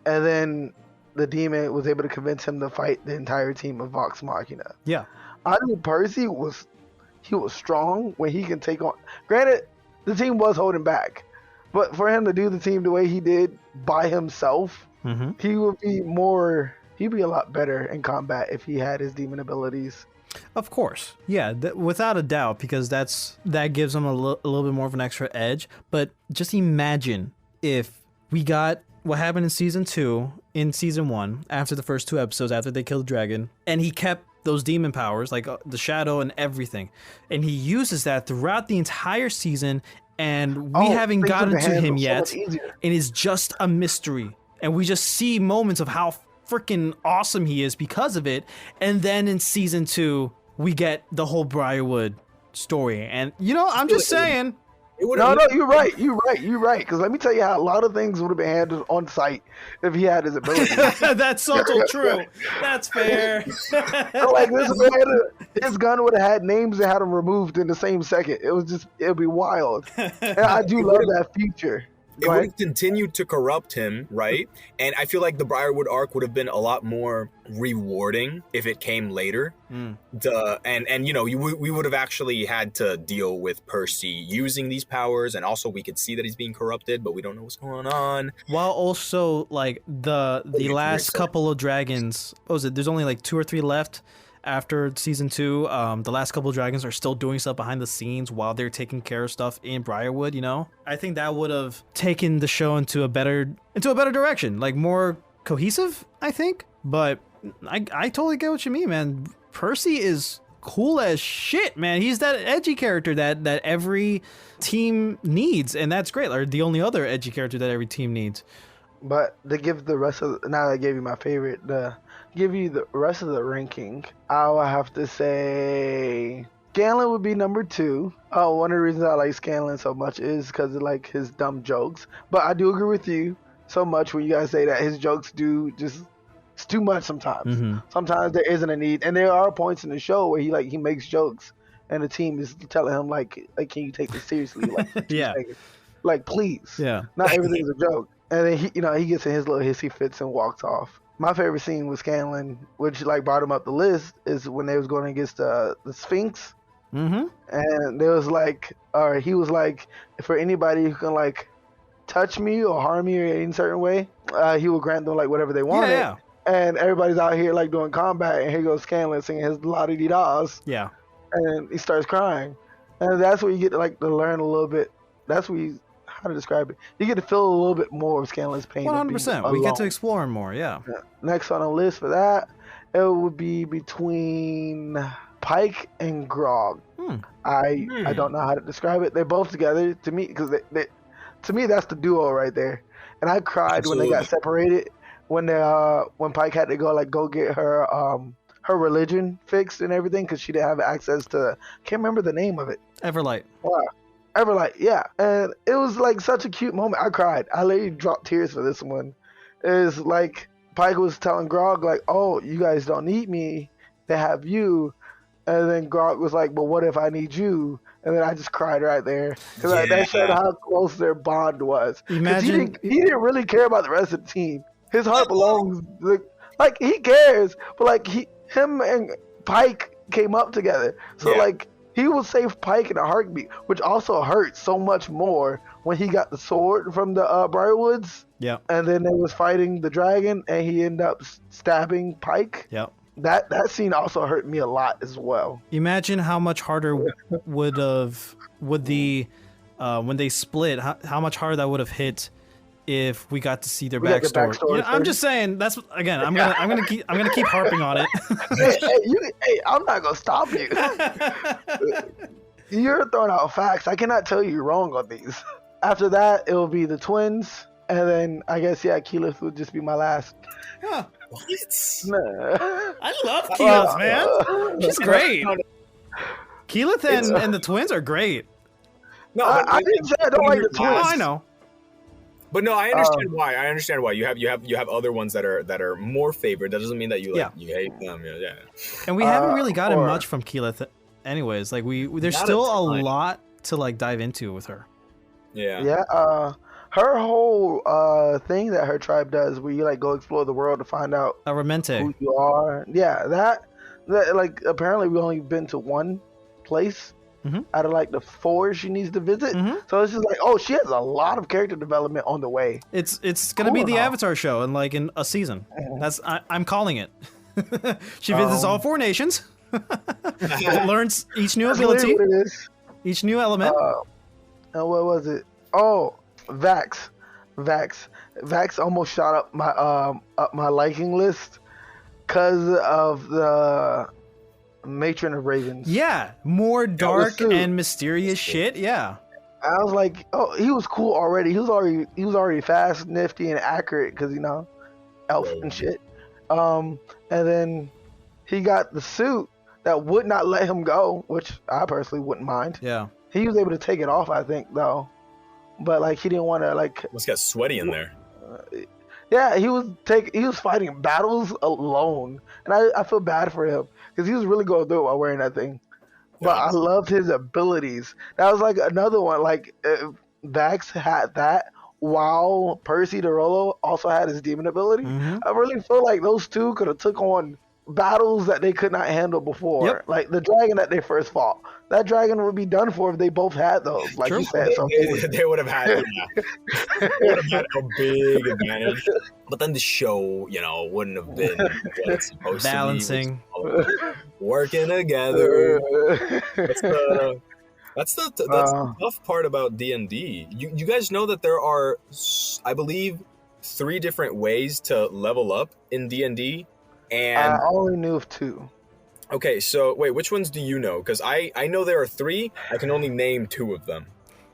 Speaker 2: and then the demon was able to convince him to fight the entire team of Vox Machina.
Speaker 3: Yeah.
Speaker 2: I knew Percy was strong when he can take on. Granted, the team was holding back, but for him to do the team the way he did by himself, he would be more. He'd be a lot better in combat if he had his demon abilities.
Speaker 3: Of course. Yeah, without a doubt, because that gives him a little bit more of an extra edge. But just imagine if we got what happened in season 2 in season 1 after the first 2 episodes after they killed the dragon, and he kept those demon powers like the shadow and everything, and he uses that throughout the entire season, and we haven't gotten to him yet, and it's just a mystery, and we just see moments of how freaking awesome he is because of it. And then in season 2 we get the whole Briarwood story, and I'm just saying.
Speaker 2: No, you're right. Because let me tell you how a lot of things would have been handled on site if he had his ability.
Speaker 3: That's so true. That's fair.
Speaker 2: Like this man, his gun would have had names and had them removed in the same second. It'd be wild. And I do love that feature.
Speaker 5: It would have continued to corrupt him, right? And I feel like the Briarwood arc would have been a lot more rewarding if it came later. We would have actually had to deal with Percy using these powers, and also we could see that he's being corrupted, but we don't know what's going on.
Speaker 3: While also like the last couple of dragons, what was it? There's only like 2 or 3 left after season 2. The last couple of dragons are still doing stuff behind the scenes while they're taking care of stuff in Briarwood, you know? I think that would have taken the show into a better direction, like more cohesive, I think. But I totally get what you mean, man. Percy is cool as shit, man. He's that edgy character that every team needs, and that's great. Or the only other edgy character that every team needs.
Speaker 2: But to give the rest of now that I gave you my favorite, give you the rest of the ranking, I would have to say Scanlan would be number 2. One of the reasons I like Scanlan so much is because of like his dumb jokes. But I do agree with you so much when you guys say that his jokes do just it's too much sometimes.
Speaker 3: Mm-hmm.
Speaker 2: Sometimes there isn't a need, and there are points in the show where he makes jokes, and the team is telling him like can you take this seriously? Like
Speaker 3: Yeah,
Speaker 2: like please.
Speaker 3: yeah.
Speaker 2: Not everything's a joke. And then he gets in his little hissy fits and walks off. My favorite scene with Scanlan, which like brought him up the list, is when they was going against the Sphinx.
Speaker 3: Mm-hmm.
Speaker 2: And there was like, or he was like, for anybody who can like touch me or harm me in a certain way, he will grant them like whatever they wanted.
Speaker 3: Yeah.
Speaker 2: And everybody's out here like doing combat, and here goes Scanlan singing his la-di-di-das,
Speaker 3: Yeah.
Speaker 2: and he starts crying. And that's where you get to learn a little bit. That's where how to describe it. You get to feel a little bit more of Scanlan's pain.
Speaker 3: 100%. We get to explore him more. Yeah.
Speaker 2: Next on the list for that, it would be between Pike and Grog. I don't know how to describe it. They're both together to me because to me that's the duo right there. And I cried when they got separated when Pike had to go get her her religion fixed and everything because she didn't have access to. Can't remember the name of it.
Speaker 3: Everlight.
Speaker 2: Wow. Everlight, yeah. And it was like such a cute moment. I cried. I literally dropped tears for this one. It's like Pike was telling Grog, like, oh, you guys don't need me. They have you. And then Grog was like, but what if I need you? And then I just cried right there. Because that showed how close their bond was.
Speaker 3: Imagine
Speaker 2: he didn't really care about the rest of the team. His heart belongs, like he cares, but like him and Pike came up together. So like, he will save Pike in a heartbeat, which also hurt so much more when he got the sword from the Briarwoods.
Speaker 3: Yeah.
Speaker 2: And then they was fighting the dragon, and he ended up stabbing Pike.
Speaker 3: Yep.
Speaker 2: That scene also hurt me a lot as well.
Speaker 3: Imagine how much harder would the when they split, how much harder that would have hit if we got to see their backstory. You know, I'm just saying. That's again. I'm gonna keep harping on it.
Speaker 2: hey, I'm not gonna stop you. You're throwing out facts. I cannot tell you you're wrong on these. After that, it will be the twins, and then I guess Keyleth would just be my last.
Speaker 3: Yeah.
Speaker 5: What?
Speaker 2: Nah.
Speaker 3: I love Keyleth, man. She's great. Keyleth and the twins are great.
Speaker 5: No,
Speaker 2: I didn't say I don't like the twins.
Speaker 3: Oh, I know.
Speaker 5: But no, I understand why. I understand why you have other ones that are more favored. That doesn't mean that you you hate them. Yeah.
Speaker 3: And we haven't really gotten much from Keyleth, anyways. Like there's still a lot to like dive into with her.
Speaker 5: Yeah.
Speaker 2: Yeah. Her whole thing that her tribe does, where you like go explore the world to find out
Speaker 3: Aramente.
Speaker 2: who you are. Yeah, that like apparently we only been to one place. Out of like the 4 she needs to visit, so it's just like, oh, she has a lot of character development on the way.
Speaker 3: It's gonna be the Avatar show, and like in a season. That's I'm calling it. She visits all 4 nations, learns each new ability, each new element.
Speaker 2: And what was it? Oh, Vax almost shot up my liking list because of the Matron of Ravens.
Speaker 3: Yeah, more dark and mysterious shit. Yeah,
Speaker 2: I was like, oh, he was cool already. He was already fast, nifty, and accurate because elf and shit. And then he got the suit that would not let him go, which I personally wouldn't mind.
Speaker 3: Yeah,
Speaker 2: he was able to take it off, I think, though. But like, he didn't want to like.
Speaker 5: Must get sweaty in there.
Speaker 2: Yeah, he was fighting battles alone, and I feel bad for him because he was really going through it while wearing that thing. But I loved his abilities. That was like another one. Like Vax had that, while Percy the Rolo also had his demon ability. I really feel like those two could have took on battles that they could not handle before.
Speaker 3: Yep.
Speaker 2: Like the dragon that they first fought. That dragon would be done for if they both had those. Like you said,
Speaker 5: they would have had a big advantage. But then the show, wouldn't have been what it's supposed
Speaker 3: balancing.
Speaker 5: to be. working together.
Speaker 2: Uh,
Speaker 5: That's the tough part about D&D. You guys know that there are, I believe, 3 different ways to level up in D&D, and
Speaker 2: I only knew of 2.
Speaker 5: okay, so wait, which ones do you know? Because I know there are 3. I can only name 2 of them.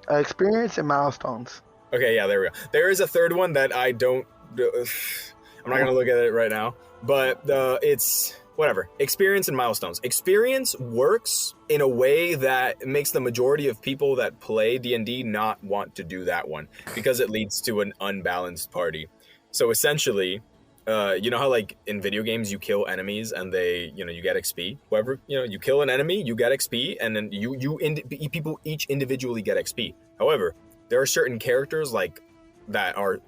Speaker 2: Experience and milestones.
Speaker 5: Okay, yeah, there we go. There is a 3rd one that I don't. I'm not gonna look at it right now, but it's whatever. Experience and milestones. Experience works in a way that makes the majority of people that play D&D not want to do that one because it leads to an unbalanced party. So essentially, you know how like in video games you kill enemies and they, you get XP. Whoever, you kill an enemy, you get XP, and then people each individually get XP. However, there are certain characters like that are,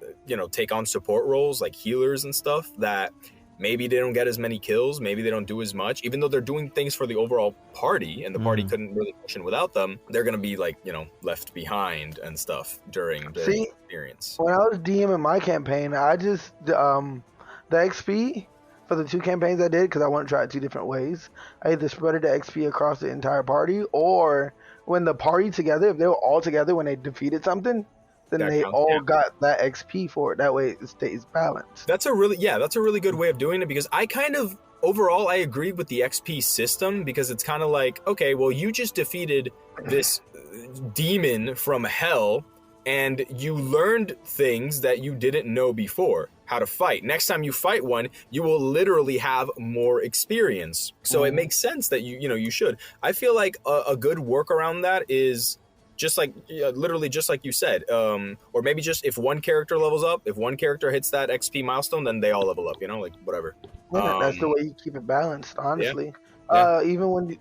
Speaker 5: take on support roles like healers and stuff that maybe they don't get as many kills, maybe they don't do as much, even though they're doing things for the overall party and the party couldn't really function without them. They're going to be like, left behind and stuff during the experience.
Speaker 2: When I was DMing my campaign, I just, the XP for the 2 campaigns I did, because I want to try it 2 different ways, I either spread the XP across the entire party, or when the party together, if they were all together when they defeated something, then
Speaker 5: that
Speaker 2: they
Speaker 5: counts,
Speaker 2: all got that XP for it. That way it stays balanced.
Speaker 5: That's a really good way of doing it, because I kind of, overall, I agree with the XP system, because it's kind of like, okay, well, you just defeated this demon from hell, and you learned things that you didn't know before, how to fight. Next time you fight one, you will literally have more experience. So it makes sense that you should. I feel like a good workaround that is just like, literally just like you said, or maybe just if one character levels up, if one character hits that XP milestone, then they all level up, like whatever.
Speaker 2: Yeah, that's the way you keep it balanced, honestly. Even when,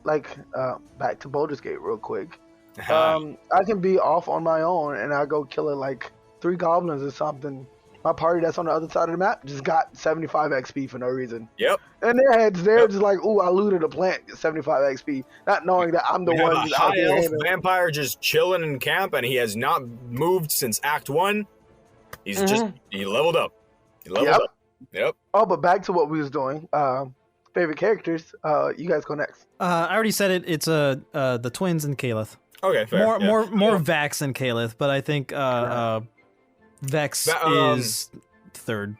Speaker 2: back to Baldur's Gate real quick. I can be off on my own and I go kill like 3 goblins or something. My party that's on the other side of the map just got 75 XP for no reason.
Speaker 5: Yep.
Speaker 2: And their heads, they're just like, ooh, I looted a plant, get 75 XP, not knowing that I'm the one
Speaker 5: who's out there. High elf vampire just chilling in camp, and he has not moved since Act 1. He's he leveled up. Up. Yep.
Speaker 2: Oh, but back to what we was doing. Favorite characters. You guys go next.
Speaker 3: I already said it. It's the twins and Kaleth.
Speaker 5: Okay, fair.
Speaker 3: More Vax than Kaleth, but I think Vex is 3rd.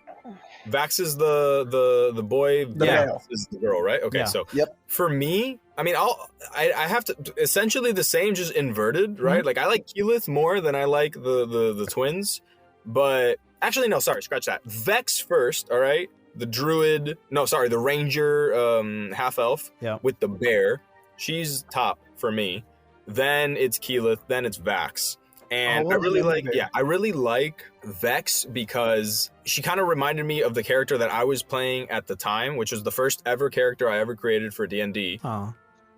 Speaker 5: Vax is the boy.
Speaker 2: Vax
Speaker 5: is the girl, right? Okay, so for me, I mean, I have to essentially the same, just inverted, right? Mm-hmm. Like I like Keyleth more than I like the twins, but actually no, sorry, scratch that. Vex first, all right. The ranger, half elf, with the bear. She's top for me. Then it's Keyleth. Then it's Vax. And I really like Vex because she kind of reminded me of the character that I was playing at the time, which was the first ever character I ever created for D&D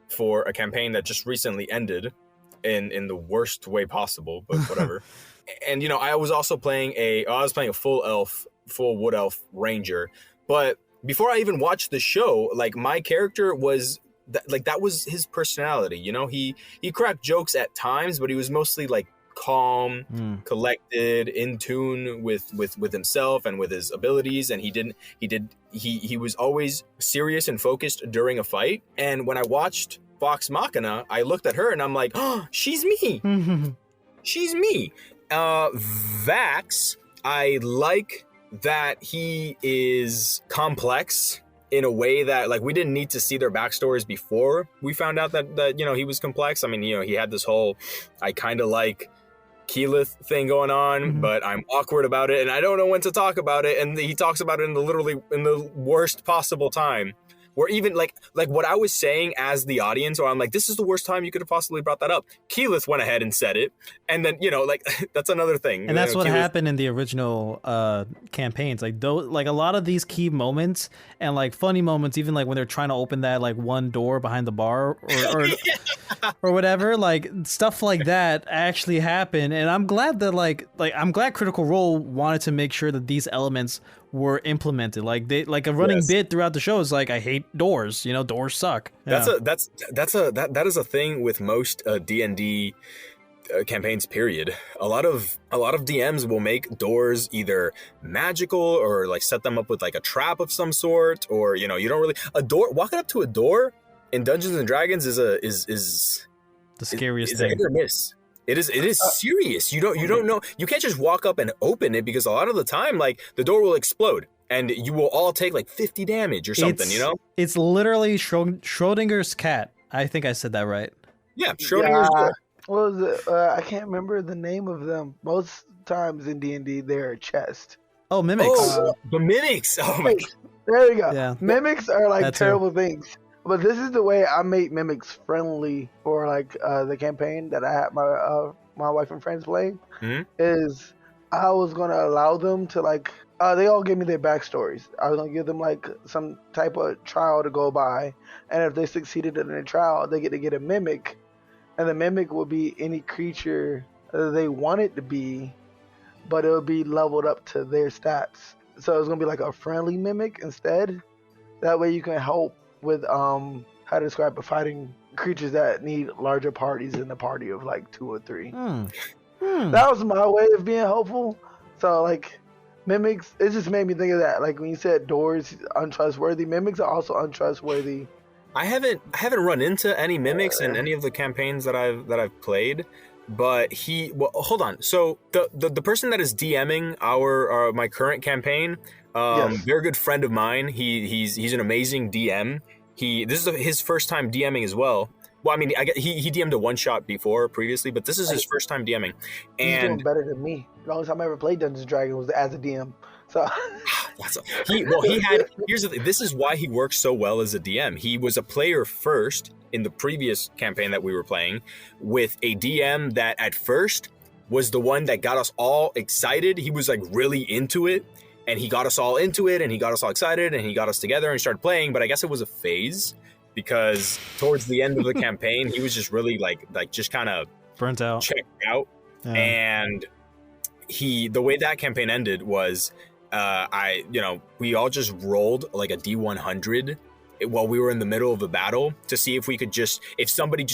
Speaker 5: for a campaign that just recently ended in the worst way possible, but whatever. And I was also playing a full wood elf ranger. But before I even watched the show, like my character was that was his personality. He cracked jokes at times, but he was mostly like calm, collected, in tune with himself and with his abilities, and he was always serious and focused during a fight. And when I watched Vox Machina, I looked at her and I'm like, oh, she's me. She's me. Vax, I like that he is complex in a way that, like, we didn't need to see their backstories before we found out that he was complex. I mean, he had this whole, I kind of like Keyleth thing going on, but I'm awkward about it and I don't know when to talk about it. And he talks about it in the worst possible time. Where even like what I was saying as the audience, or I'm like, this is the worst time you could have possibly brought that up. Keyleth went ahead and said it, and then that's another thing.
Speaker 3: And that's what happened in the original campaigns. Like a lot of these key moments and like funny moments, even like when they're trying to open that like one door behind the bar or whatever, like stuff like that actually happened. And I'm glad that I'm glad Critical Role wanted to make sure that these elements were implemented. Like a running bit throughout the show is like, I hate doors. Doors suck.
Speaker 5: Yeah. That is a thing with most D&D campaigns. Period. A lot of DMs will make doors either magical or like set them up with like a trap of some sort, or you don't really walking up to a door in Dungeons and Dragons is
Speaker 3: The scariest
Speaker 5: is
Speaker 3: thing.
Speaker 5: hit or miss. It is serious. You don't know. You can't just walk up and open it because a lot of the time, like the door will explode and you will all take like 50 damage or something.
Speaker 3: It's literally Schrodinger's cat. I think I said that right.
Speaker 5: Yeah, Schrodinger's cat.
Speaker 2: What was it? I can't remember the name of them. Most times in D&D, they're chest.
Speaker 3: Oh, mimics.
Speaker 5: The mimics. Oh my god.
Speaker 2: There you go.
Speaker 3: Yeah.
Speaker 2: Mimics are like
Speaker 3: That too.
Speaker 2: terrible things. But this is the way I made mimics friendly for like the campaign that I had my wife and friends play.
Speaker 5: Mhm.
Speaker 2: Is I was gonna allow them to like they all gave me their backstories. I was gonna give them like some type of trial to go by, and if they succeeded in the trial, they get a mimic, and the mimic will be any creature they want it to be, but it'll be leveled up to their stats. So it's gonna be like a friendly mimic instead. That way you can help with how to describe it, fighting creatures that need larger parties in a party of like 2 or 3. That was my way of being helpful. So like mimics, it just made me think of that. Like when you said doors untrustworthy, mimics are also untrustworthy.
Speaker 5: I haven't run into any mimics in any of the campaigns that I've played, but hold on. So the person that is DMing my current campaign,
Speaker 2: Yes.
Speaker 5: very good friend of mine. He's an amazing DM. This is his first time DMing as well. Well, I mean, he DM'd a one shot before previously, but this is his first time DMing.
Speaker 2: He's doing
Speaker 5: And
Speaker 2: better than me. The only time I ever played Dungeons and Dragons was as a DM. So
Speaker 5: here's the thing. This is why he works so well as a DM. He was a player first in the previous campaign that we were playing with a DM that at first was the one that got us all excited. He was like really into it, and he got us all into it, and he got us all excited, and he got us together and started playing. But I guess it was a phase because towards the end of the campaign, he was just really like just kind of
Speaker 3: Burnt out.
Speaker 5: checked out.
Speaker 3: Yeah.
Speaker 5: And the way that campaign ended was we all just rolled like a D100 while we were in the middle of a battle to see if we could if somebody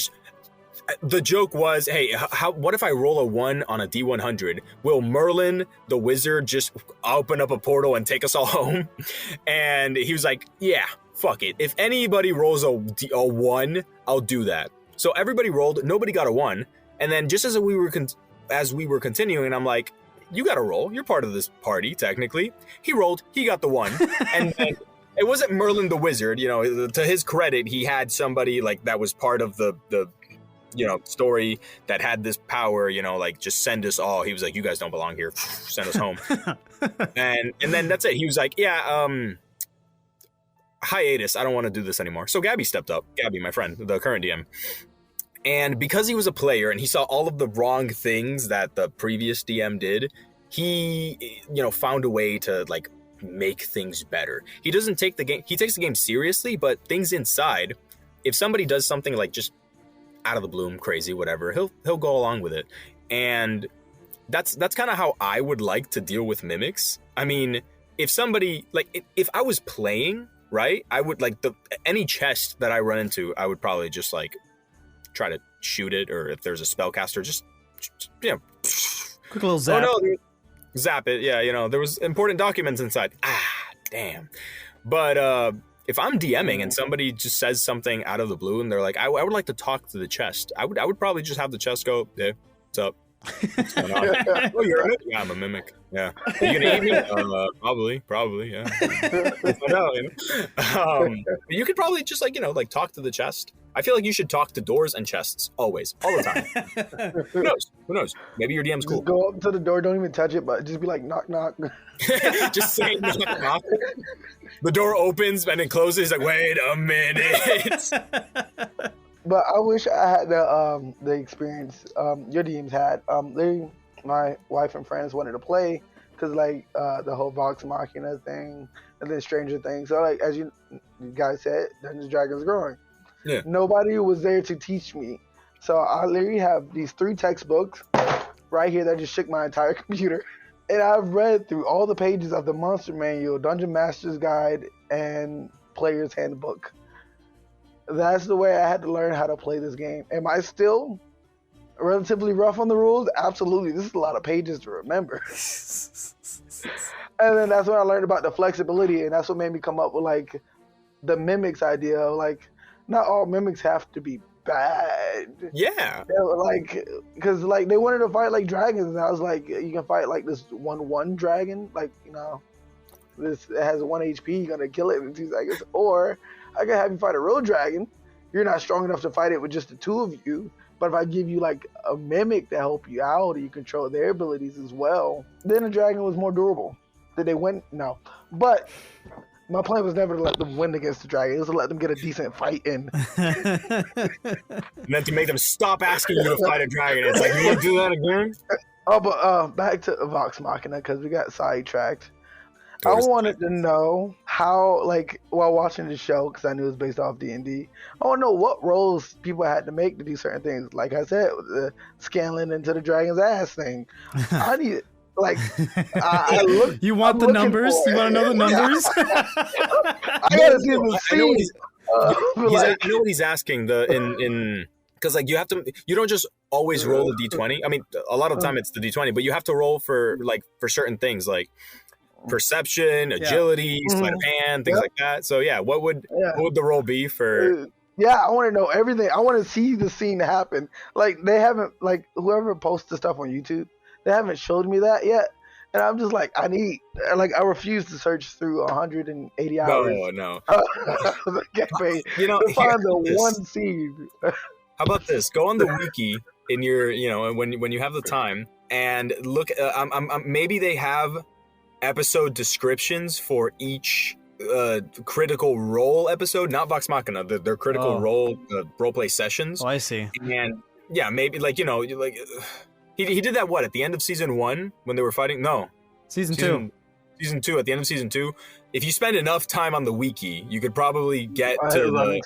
Speaker 5: the joke was, hey, what if I roll a 1 on a D100? Will Merlin, the wizard, just open up a portal and take us all home? And he was like, yeah, fuck it. If anybody rolls a 1, I'll do that. So everybody rolled, nobody got a 1. And then just as we were continuing, I'm like, you got to roll. You're part of this party, technically. He rolled. He got the 1. And then it wasn't Merlin the wizard. To his credit, he had somebody like that was part of the story that had this power, like just send us all. He was like, you guys don't belong here. Send us home. and then that's it. He was like, yeah, hiatus. I don't want to do this anymore. So Gabby stepped up. Gabby, my friend, the current DM. And because he was a player and he saw all of the wrong things that the previous DM did, he, found a way to like make things better. He doesn't take the game. He takes the game seriously, but things inside, if somebody does something like just out of the bloom, crazy, whatever, he'll go along with it. And that's kind of how I would like to deal with mimics. I mean, if somebody like if I was playing, right, I would like any chest that I run into, I would probably just like try to shoot it, or if there's a spellcaster, just
Speaker 3: Quick little zap.
Speaker 5: Oh no, zap it. Yeah, there was important documents inside. Damn. But if I'm DMing and somebody just says something out of the blue and they're like, I would like to talk to the chest, I would probably just have the chest go, hey, what's up? What's going on? Oh, you're in it? Yeah, I'm a mimic. Yeah. Are you gonna eat me? Probably, yeah. I know, you could probably just like talk to the chest. I feel like you should talk to doors and chests always, all the time. Who knows? Maybe your DM's cool.
Speaker 2: Just go up to the door, don't even touch it, but just be like, knock, knock.
Speaker 5: Just say knock, knock. The door opens and it closes. Like, wait a minute.
Speaker 2: But I wish I had the experience your DMs had. My wife and friends wanted to play because like the whole Vox Machina thing and then Stranger Things. So like as you guys said, Dungeons and Dragons growing.
Speaker 5: Yeah.
Speaker 2: Nobody was there to teach me. So I literally have these 3 textbooks right here that just shook my entire computer. And I've read through all the pages of the Monster Manual, Dungeon Master's Guide, and Player's Handbook. That's the way I had to learn how to play this game. Am I still relatively rough on the rules? Absolutely. This is a lot of pages to remember. And then that's when I learned about the flexibility, and that's what made me come up with like the mimics idea of like not all mimics have to be bad.
Speaker 5: Yeah.
Speaker 2: They were like, because like they wanted to fight like dragons, and I was like, you can fight like this 1/1 dragon, like this it has 1 HP, you're gonna kill it in 2 seconds, or I can have you fight a real dragon. You're not strong enough to fight it with just the 2 of you, but if I give you like a mimic to help you out, or you control their abilities as well, then the dragon was more durable. Did they win? No, but. My plan was never to let them win against the dragon. It was to let them get a decent fight in.
Speaker 5: And then to make them stop asking you to fight a dragon. It's like, you want to do that again?
Speaker 2: Oh, but back to Vox Machina, because we got sidetracked. I wanted to know how, like, while watching the show, because I knew it was based off D&D, I want to know what roles people had to make to do certain things. Like I said, the scaling into the dragon's ass thing. I need... Like, I look.
Speaker 3: You want the numbers? You want to know the numbers?
Speaker 2: I gotta see the scene.
Speaker 5: I know what he's asking. Because like you don't just always roll the d20. I mean, a lot of the time it's the d20, but you have to roll for certain things like perception, agility, sleight of hand, things like that. So yeah, what would the roll be for?
Speaker 2: Yeah, I want to know everything. I want to see the scene happen. Like they haven't, like whoever posts the stuff on YouTube. They haven't showed me that yet, and I'm just like, I refuse to search through 180 hours.
Speaker 5: No.
Speaker 2: Get paid
Speaker 5: to
Speaker 2: find the one scene.
Speaker 5: How about this? Go on the wiki in your, when you have the time, and look. Maybe they have episode descriptions for each critical role episode, not Vox Machina. Their critical role roleplay sessions.
Speaker 3: Oh, I see.
Speaker 5: And yeah, maybe He did that at the end of season 1 when they were fighting? No.
Speaker 3: Season 2.
Speaker 5: Season 2, at the end of season 2. If you spend enough time on the wiki, you could probably get to the...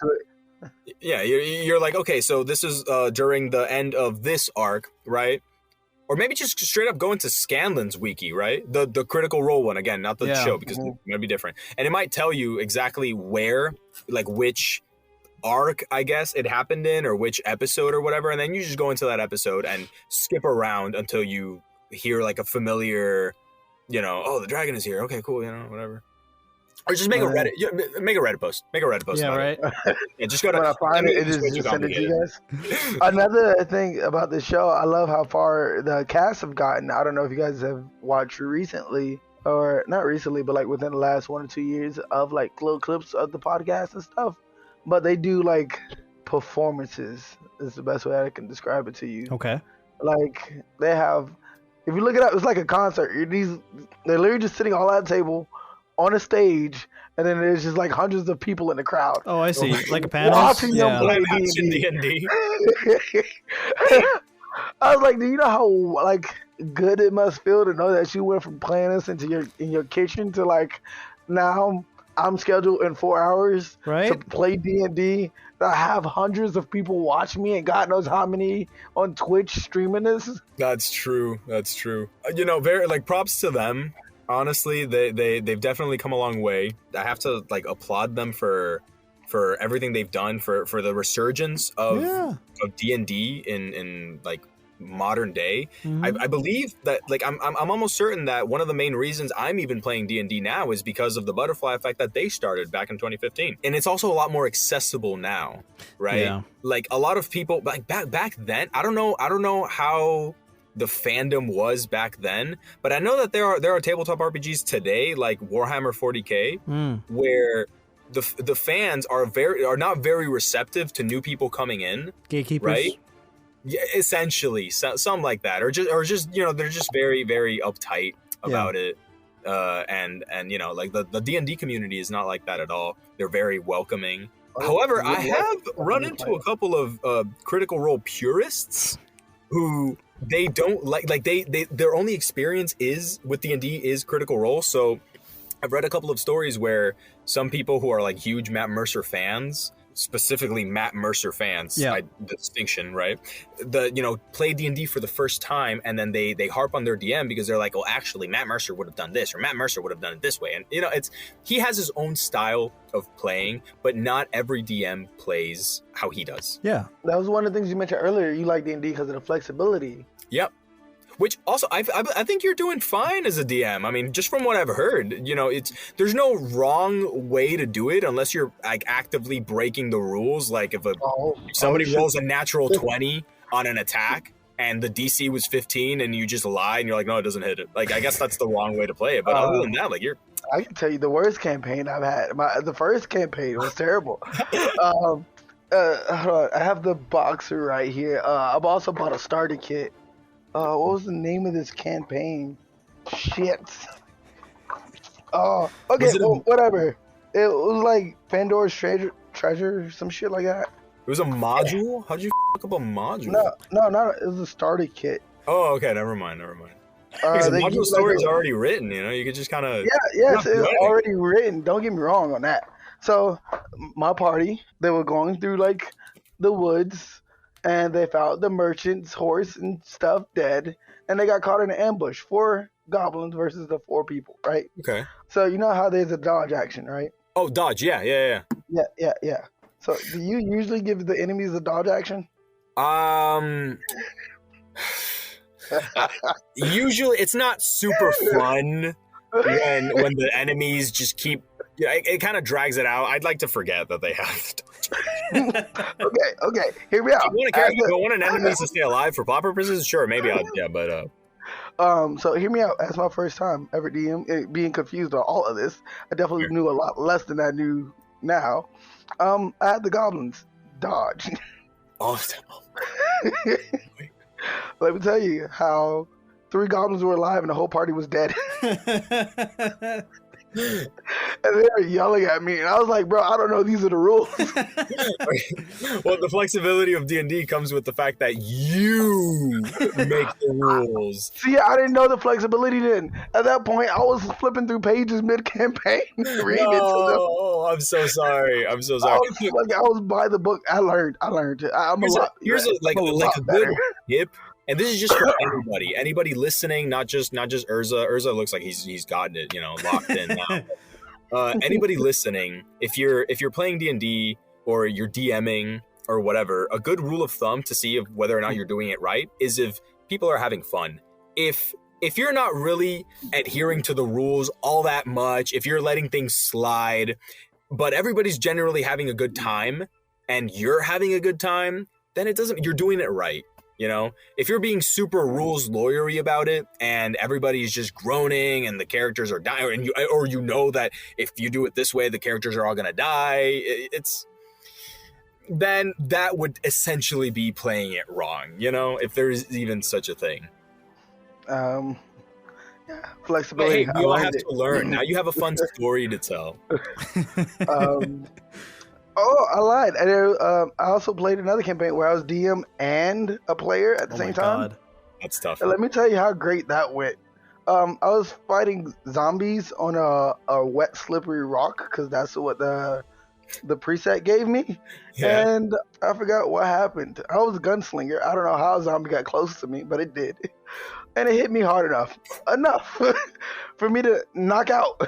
Speaker 5: Yeah, you're like, okay, so this is during the end of this arc, right? Or maybe just straight up go into Scanlan's wiki, right? The critical role one, again, not the show, because it might be different. And it might tell you exactly where, like which arc, I guess, it happened in, or which episode or whatever, and then you just go into that episode and skip around until you hear like a familiar, the dragon is here. Okay, cool, whatever. Or just make a Reddit post. Make a Reddit post.
Speaker 3: Yeah, right.
Speaker 5: Yeah, just go to.
Speaker 2: When I find it, just send it to you guys. Another thing about the show, I love how far the cast have gotten. I don't know if you guys have watched recently, or not recently, but like within the last 1 or 2 years of like little clips of the podcast and stuff. But they do like performances is the best way I can describe it to you.
Speaker 3: Okay.
Speaker 2: Like they have, if you look it up, it's like a concert. They're literally just sitting all at a table on a stage, and then there's just like hundreds of people in the crowd.
Speaker 3: Oh, I see. Like a panel.
Speaker 2: Watching them play D&D. I was like, do you know how like good it must feel to know that you went from playing this in your kitchen to like now I'm scheduled in 4 hours to play D&D. I have hundreds of people watch me, and God knows how many on Twitch streaming this.
Speaker 5: That's true. Very like props to them. Honestly, they've definitely come a long way. I have to like applaud them for everything they've done for the resurgence of D&D in like modern day. I believe that like I'm almost certain that one of the main reasons I'm even playing D&D now is because of the butterfly effect that they started back in 2015. And it's also a lot more accessible now, right? Like a lot of people like back then, I don't know how the fandom was back then, but I know that there are tabletop RPGs today like Warhammer 40K where the fans are not very receptive to new people coming in.
Speaker 3: Gatekeepers.
Speaker 5: Right? Yeah, essentially, some like that, or just they're just very, very uptight about it, and like the D&D community is not like that at all. They're very welcoming. However, I have run into a couple of Critical Role purists who they don't like their only experience is with D&D is Critical Role. So I've read a couple of stories where some people who are like huge Matt Mercer fans, specifically Matt Mercer fans, the distinction, right? Play D&D for the first time, and then they harp on their DM because they're like, "Oh, actually, Matt Mercer would have done this, or Matt Mercer would have done it this way." And he has his own style of playing, but not every DM plays how he does.
Speaker 3: Yeah,
Speaker 2: that was one of the things you mentioned earlier. You like D&D because of the flexibility.
Speaker 5: Yep. Which also, I think you're doing fine as a DM. I mean, just from what I've heard, there's no wrong way to do it unless you're like actively breaking the rules. Like if somebody rolls a natural 20 on an attack and the DC was 15 and you just lie and you're like, no, it doesn't hit it. Like, I guess that's the wrong way to play it. But other than that, like
Speaker 2: I can tell you the worst campaign I've had. The first campaign was terrible. Hold on. I have the boxer right here. I've also bought a starter kit. What was the name of this campaign? Shit. Oh, okay. Whatever. It was like Pandora's treasure, some shit like that.
Speaker 5: It was a module? How'd you fuck up a module?
Speaker 2: No, it was a starter kit.
Speaker 5: Oh, okay. Never mind. Because the module story is already written, you could just kind of...
Speaker 2: Yes, it's already written. Don't get me wrong on that. So, my party, they were going through, like, the woods, and they found the merchant's horse and stuff dead, and they got caught in an ambush. 4 goblins versus the 4 people, right?
Speaker 5: Okay.
Speaker 2: So, you know how there's a dodge action, right?
Speaker 5: Oh, dodge, yeah.
Speaker 2: Yeah. So, do you usually give the enemies a dodge action?
Speaker 5: Usually it's not super fun when the enemies just keep... it kind of drags it out. I'd like to forget that they have
Speaker 2: Okay, hear me out.
Speaker 5: If you want an enemy to stay alive for plot purposes, sure, maybe but
Speaker 2: so hear me out. That's my first time ever DM, being confused on all of this. I definitely knew a lot less than I knew now. I had the goblins dodge.
Speaker 5: Awesome.
Speaker 2: Let me tell you how 3 goblins were alive and the whole party was dead. And they were yelling at me, and I was like, bro, I don't know, these are the rules.
Speaker 5: Well, the flexibility of D&D comes with the fact that you make the rules.
Speaker 2: See, I didn't know the flexibility then. At that point, I was flipping through pages mid-campaign, reading it to them.
Speaker 5: Oh, I'm so sorry.
Speaker 2: I was by the book. I learned. Here's a
Speaker 5: good tip. And this is just for anybody listening, not just Urza. Urza looks like he's gotten it, locked in now. Anybody listening, if you're playing D&D or you're DMing or whatever, a good rule of thumb to see whether or not you're doing it right is if people are having fun. If you're not really adhering to the rules all that much, if you're letting things slide, but everybody's generally having a good time and you're having a good time, then you're doing it right. If you're being super rules lawyery about it and everybody's just groaning and the characters are dying, or you know that if you do it this way, the characters are all going to die, then that would essentially be playing it wrong, if there's even such a thing.
Speaker 2: Flexibility.
Speaker 5: Hey, you all have to learn. Now you have a fun story to tell.
Speaker 2: Oh, I lied. I also played another campaign where I was DM and a player at the same time.
Speaker 3: God.
Speaker 5: That's tough.
Speaker 2: And let me tell you how great that went. I was fighting zombies on a wet, slippery rock because that's what the preset gave me. Yeah. And I forgot what happened. I was a gunslinger. I don't know how a zombie got close to me, but it did. And it hit me hard enough for me to knock out.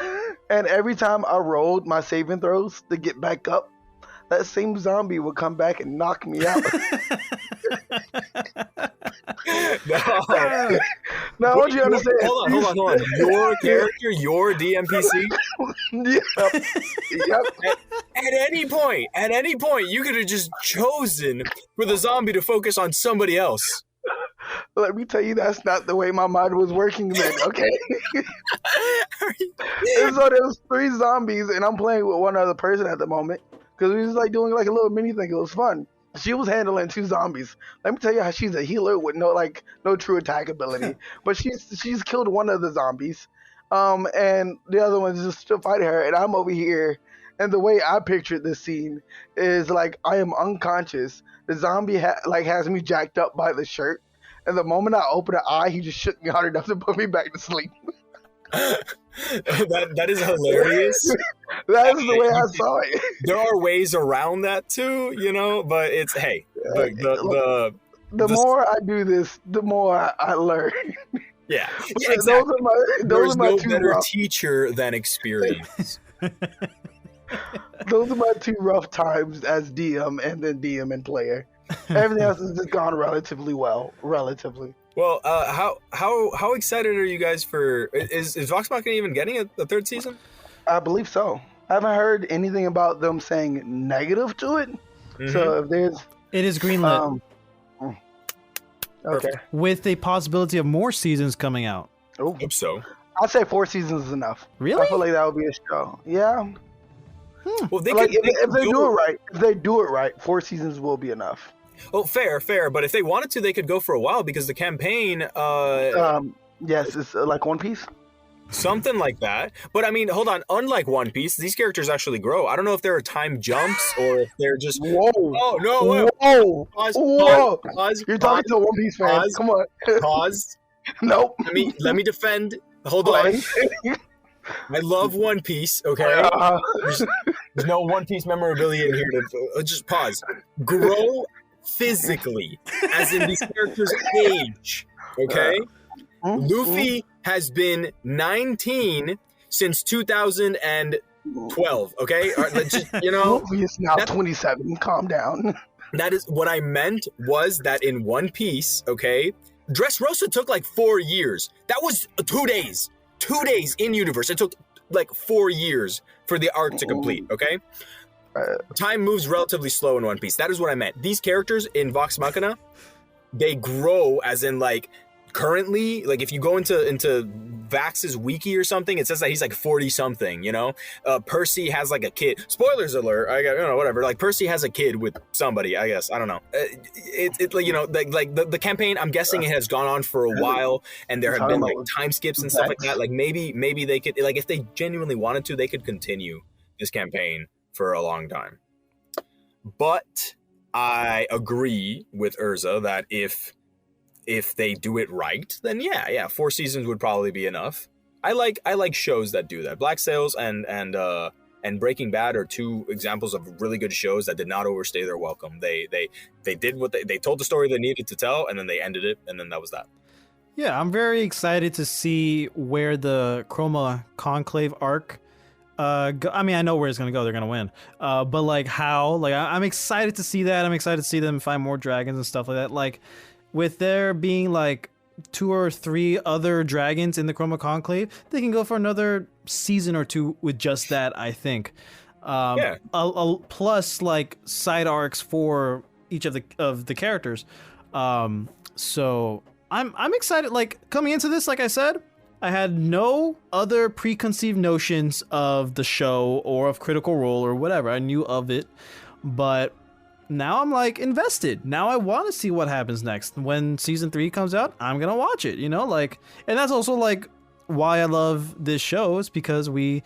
Speaker 2: And every time I rolled my saving throws to get back up, that same zombie would come back and knock me out. Now, I want you to understand.
Speaker 5: Hold on. Your character, your DMPC?
Speaker 2: Yep.
Speaker 5: At any point, you could have just chosen for the zombie to focus on somebody else.
Speaker 2: Let me tell you, that's not the way my mind was working then, okay? And so there was 3 zombies, and I'm playing with one other person at the moment. Because we was like doing like a little mini thing. It was fun. She was handling 2 zombies. Let me tell you how she's a healer with no true attack ability. But she's killed one of the zombies. And the other one's just still fighting her. And I'm over here. And the way I pictured this scene is like I am unconscious. The zombie has me jacked up by the shirt. And the moment I open an eye, he just shook me hard enough to put me back to sleep.
Speaker 5: That is hilarious.
Speaker 2: That is the way I saw it.
Speaker 5: There are ways around that too, but it's the
Speaker 2: more I do this, the more I learn.
Speaker 5: Yeah,
Speaker 2: exactly. Those are my
Speaker 5: no
Speaker 2: 2
Speaker 5: better
Speaker 2: rough
Speaker 5: teacher than experience.
Speaker 2: Those are my 2 rough times as DM and then DM and player. Everything else has just gone relatively well.
Speaker 5: Well, how excited are you guys for? Is Vox Machina even getting a third season?
Speaker 2: I believe so. I haven't heard anything about them saying negative to it. So if there's
Speaker 3: It is greenlit
Speaker 2: okay,
Speaker 3: with a possibility of more seasons coming out.
Speaker 2: oh,
Speaker 5: Hope so.
Speaker 2: I'd say 4 seasons is enough.
Speaker 3: Really?
Speaker 2: I feel like that would be a show. Yeah,
Speaker 5: Well, they
Speaker 2: like
Speaker 5: could,
Speaker 2: if they do it right, 4 seasons will be enough.
Speaker 5: Oh, fair. But if they wanted to, they could go for a while because the campaign,
Speaker 2: Yes, it's like One Piece.
Speaker 5: something like that. But I mean, hold on. Unlike One Piece, these characters actually grow. I don't know if there are time jumps or if they're just.
Speaker 2: Whoa!
Speaker 5: Oh no! Wait.
Speaker 2: Whoa!
Speaker 5: Pause,
Speaker 2: Whoa!
Speaker 5: pause,
Speaker 2: You're talking to a One Piece fan.
Speaker 5: pause.
Speaker 2: Come on.
Speaker 5: Pause.
Speaker 2: Nope.
Speaker 5: Let me defend. Hold on. I love One Piece. Okay. There's no One Piece memorabilia in here to just pause. Grow physically, as in these characters age. Okay. Luffy has been 19 since 2012. Okay,
Speaker 2: Luffy is now 27. Calm down.
Speaker 5: that is what I meant was that in One Piece, okay, Dressrosa took like 4 years. That was 2 days. 2 days in universe. It took like 4 years for the arc to complete. Okay. Time moves relatively slow in One Piece. That is what I meant. These characters in Vox Machina, they grow as in like currently, like if you go into Vax's wiki or something, it says that he's like 40 something, you know? Percy has like a kid. Spoilers alert. Whatever. Like Percy has a kid with somebody, I guess. I don't know. The campaign, I'm guessing it has gone on for a while and there have been like time skips and stuff like that. Like maybe they could, like if they genuinely wanted to, they could continue this campaign for a long time. But I agree with Urza that if they do it right, then yeah, 4 seasons would probably be enough. I like shows that do that. Black Sails and Breaking Bad are 2 examples of really good shows that did not overstay their welcome. They did what they told the story they needed to tell, and then they ended it, and then that was that.
Speaker 3: Yeah, I'm very excited to see where the Chroma Conclave arc. I mean, I know where it's gonna go. They're gonna win. But like how? Like I'm excited to see that. I'm excited to see them find more dragons and stuff like that. Like with there being like 2 or 3 other dragons in the Chroma Conclave, they can go for another season or 2 with just that. I think. Plus like side arcs for each of the characters. So I'm excited. Like coming into this, like I said, I had no other preconceived notions of the show or of Critical Role or whatever. I knew of it, but now I'm like invested. Now I want to see what happens next. When season 3 comes out, I'm gonna watch it. You know, like, and that's also like why I love this show is because we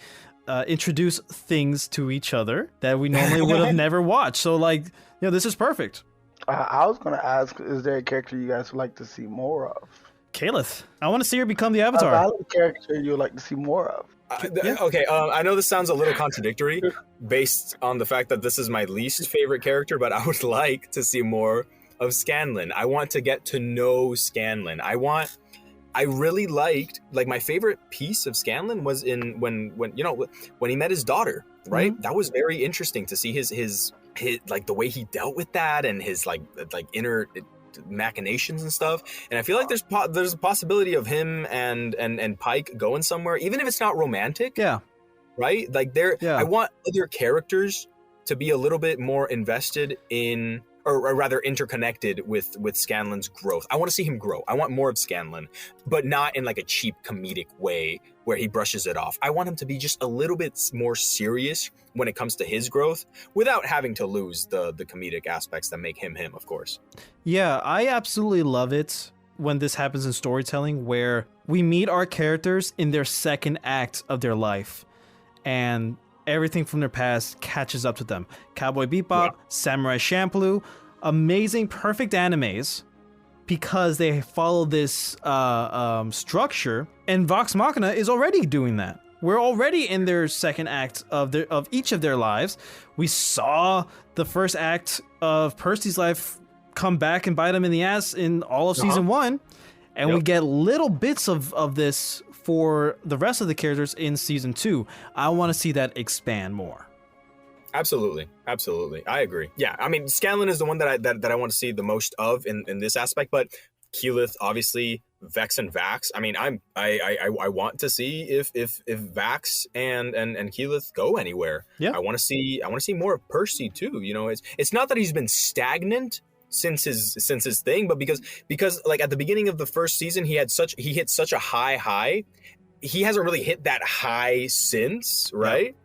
Speaker 3: introduce things to each other that we normally would have never watched. So like, this is perfect.
Speaker 2: I was gonna ask, is there a character you guys would like to see more of?
Speaker 3: Kalith. I want to see her become the
Speaker 2: A
Speaker 3: Avatar.
Speaker 2: valid character you would like to see more of?
Speaker 5: Okay, I know this sounds a little contradictory based on the fact that this is my least favorite character, but I would like to see more of Scanlan. I want to get to know Scanlan. I really liked, like my favorite piece of Scanlan was in when he met his daughter, right? Mm-hmm. That was very interesting to see his like the way he dealt with that and his like inner machinations and stuff. And I feel like there's a possibility of him and Pike going somewhere, even if it's not romantic.
Speaker 3: Yeah.
Speaker 5: Right? Like I want other characters to be a little bit more invested in, or rather interconnected with Scanlan's growth. I want to see him grow. I want more of Scanlan, but not in like a cheap comedic way where he brushes it off. I want him to be just a little bit more serious when it comes to his growth without having to lose the comedic aspects that make him, of course. Yeah,
Speaker 3: I absolutely love it when this happens in storytelling where we meet our characters in their second act of their life and everything from their past catches up to them. Cowboy Bebop, Samurai Champloo, amazing, perfect animes because they follow this structure, and Vox Machina is already doing that. We're already in their second act of each of their lives. We saw the first act of Percy's life come back and bite him in the ass in all of season 1, and we get little bits of this for the rest of the characters in season 2. I want to see that expand more.
Speaker 5: Absolutely. I agree. Yeah, I mean, Scanlan is the one that I want to see the most of in this aspect, but Keyleth, obviously, Vex and Vax. I mean, I want to see if Vax and Keyleth go anywhere.
Speaker 3: Yeah.
Speaker 5: I want to see more of Percy too. You know, it's not that he's been stagnant since his thing, but because like at the beginning of the first season he hit such a high. He hasn't really hit that high since, right?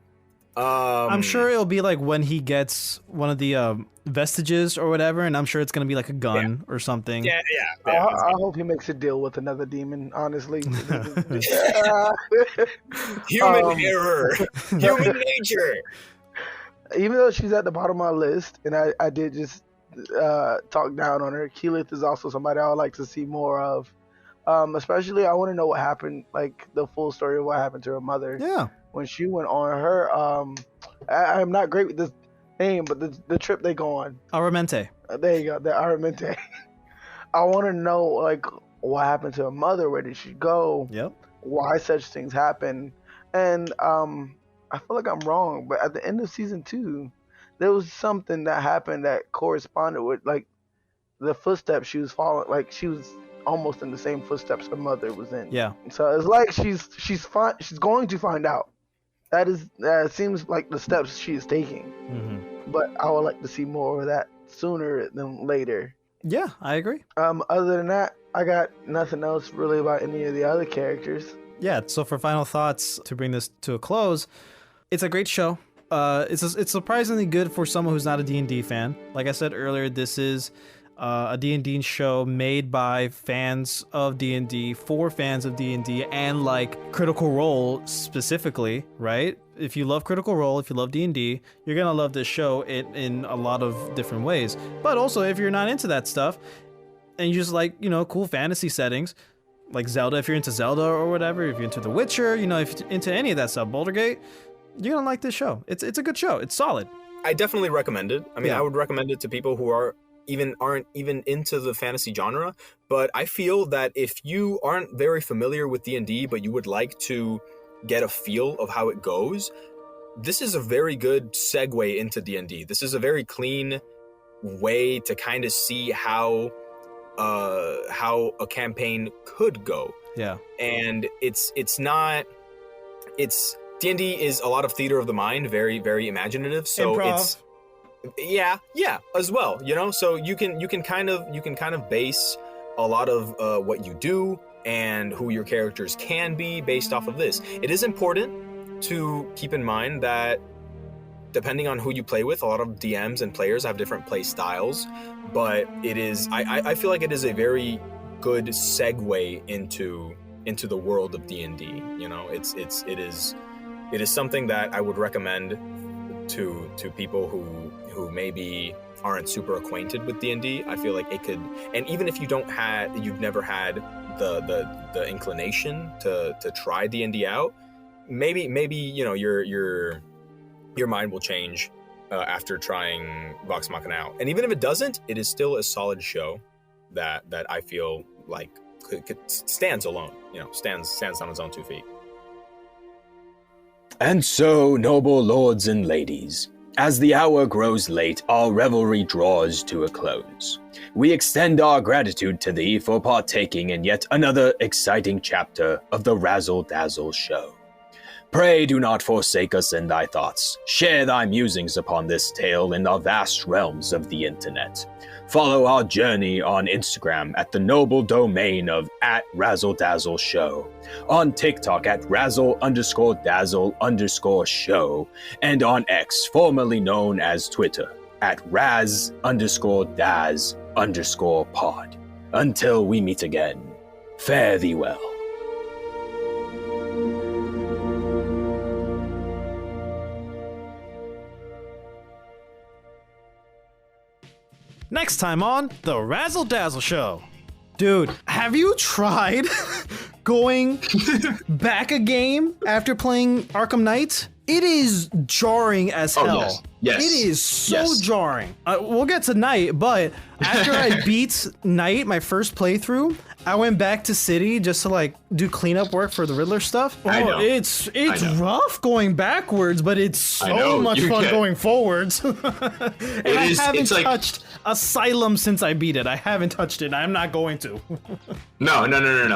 Speaker 3: I'm sure it'll be like when he gets one of the vestiges or whatever, and I'm sure it's gonna be like a gun or something.
Speaker 5: Yeah.
Speaker 2: I hope he makes a deal with another demon, honestly.
Speaker 5: Human error, human nature.
Speaker 2: Even though she's at the bottom of my list, and I did just talk down on her, Keyleth is also somebody I would like to see more of. Especially, I want to know what happened, like the full story of what happened to her mother.
Speaker 3: Yeah.
Speaker 2: When she went on her, I'm not great with this name, but the trip they go on.
Speaker 3: Aramente.
Speaker 2: There you go, the Aramente. I want to know, like, what happened to her mother? Where did she go?
Speaker 3: Yep.
Speaker 2: Why such things happen? And I feel like I'm wrong, but at the end of season 2, there was something that happened that corresponded with like the footsteps she was following. Like she was almost in the same footsteps her mother was in.
Speaker 3: Yeah.
Speaker 2: So it's like she's going to find out. That seems like the steps she is taking.
Speaker 3: Mm-hmm.
Speaker 2: But I would like to see more of that sooner than later.
Speaker 3: Yeah, I agree.
Speaker 2: Other than that, I got nothing else really about any of the other characters.
Speaker 3: Yeah, so for final thoughts, to bring this to a close, it's a great show. It's surprisingly good for someone who's not a D&D fan. Like I said earlier, this is a D&D show made by fans of D&D for fans of D&D and like Critical Role specifically, right? If you love Critical Role, if you love D&D, you're gonna love this show in a lot of different ways. But also, if you're not into that stuff and you just like, you know, cool fantasy settings, like Zelda, if you're into Zelda or whatever, if you're into The Witcher, you know, if you're into any of that stuff, Baldur's Gate, you're gonna like this show. It's a good show. It's solid.
Speaker 5: I definitely recommend it. I mean,
Speaker 3: Yeah.
Speaker 5: I would recommend it to people who aren't even into the fantasy genre. But I feel that if you aren't very familiar with D&D, but you would like to get a feel of how it goes, this is a very good segue into D&D. This is a very clean way to kind of see how a campaign could go.
Speaker 3: Yeah.
Speaker 5: And D&D is a lot of theater of the mind, very, very imaginative. So
Speaker 3: Improv.
Speaker 5: yeah, as well, you know. So you can kind of base a lot of what you do and who your characters can be based off of this. It is important to keep in mind that depending on who you play with, a lot of DMs and players have different play styles, but it is I feel like it is a very good segue into the world of D&D. You know, it is something that I would recommend to people who maybe aren't super acquainted with D&D. I feel like it could, and even if you've never had the inclination to try D&D out, maybe you know your mind will change after trying Vox Machina out. And even if it doesn't, it is still a solid show that I feel like could stands alone. You know, stands on its own 2 feet.
Speaker 1: And so, noble lords and ladies, as the hour grows late, our revelry draws to a close. We extend our gratitude to thee for partaking in yet another exciting chapter of the Razzle Dazzle Show. Pray do not forsake us in thy thoughts. Share thy musings upon this tale in the vast realms of the internet. Follow our journey on Instagram at the noble domain of @RazzleDazzleShow, on TikTok at Razzle_Dazzle_show, and on X, formerly known as Twitter, at Raz_Daz_pod. Until we meet again, fare thee well.
Speaker 3: Next time on the Razzle Dazzle Show. Dude, have you tried going back a game after playing Arkham Knight? It is jarring as hell.
Speaker 1: Yes.
Speaker 3: It is so
Speaker 1: Yes.
Speaker 3: jarring. We'll get to Knight, but After I beat Night, my first playthrough, I went back to City just to like do cleanup work for the Riddler stuff.
Speaker 6: I know.
Speaker 3: It's
Speaker 6: I know.
Speaker 3: rough going backwards, but it's so much fun going forwards. And I haven't touched Asylum since I beat it. I haven't touched it. I'm not going to.
Speaker 6: No.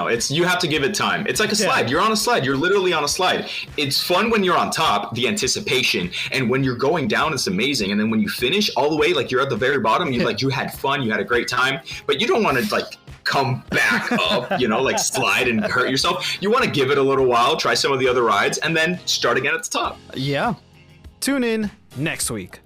Speaker 6: It's you have to give it time. It's like a slide. You're on a slide. You're literally on a slide. It's fun when you're on top, the anticipation, and when you're going down, it's amazing. And then when you finish all the way, like you're at the very bottom, you had fun, you had a great time, but you don't want to like come back up, like slide and hurt yourself. You want to give it a little while, try some of the other rides, and then start again at the top.
Speaker 3: Yeah. Tune in next week.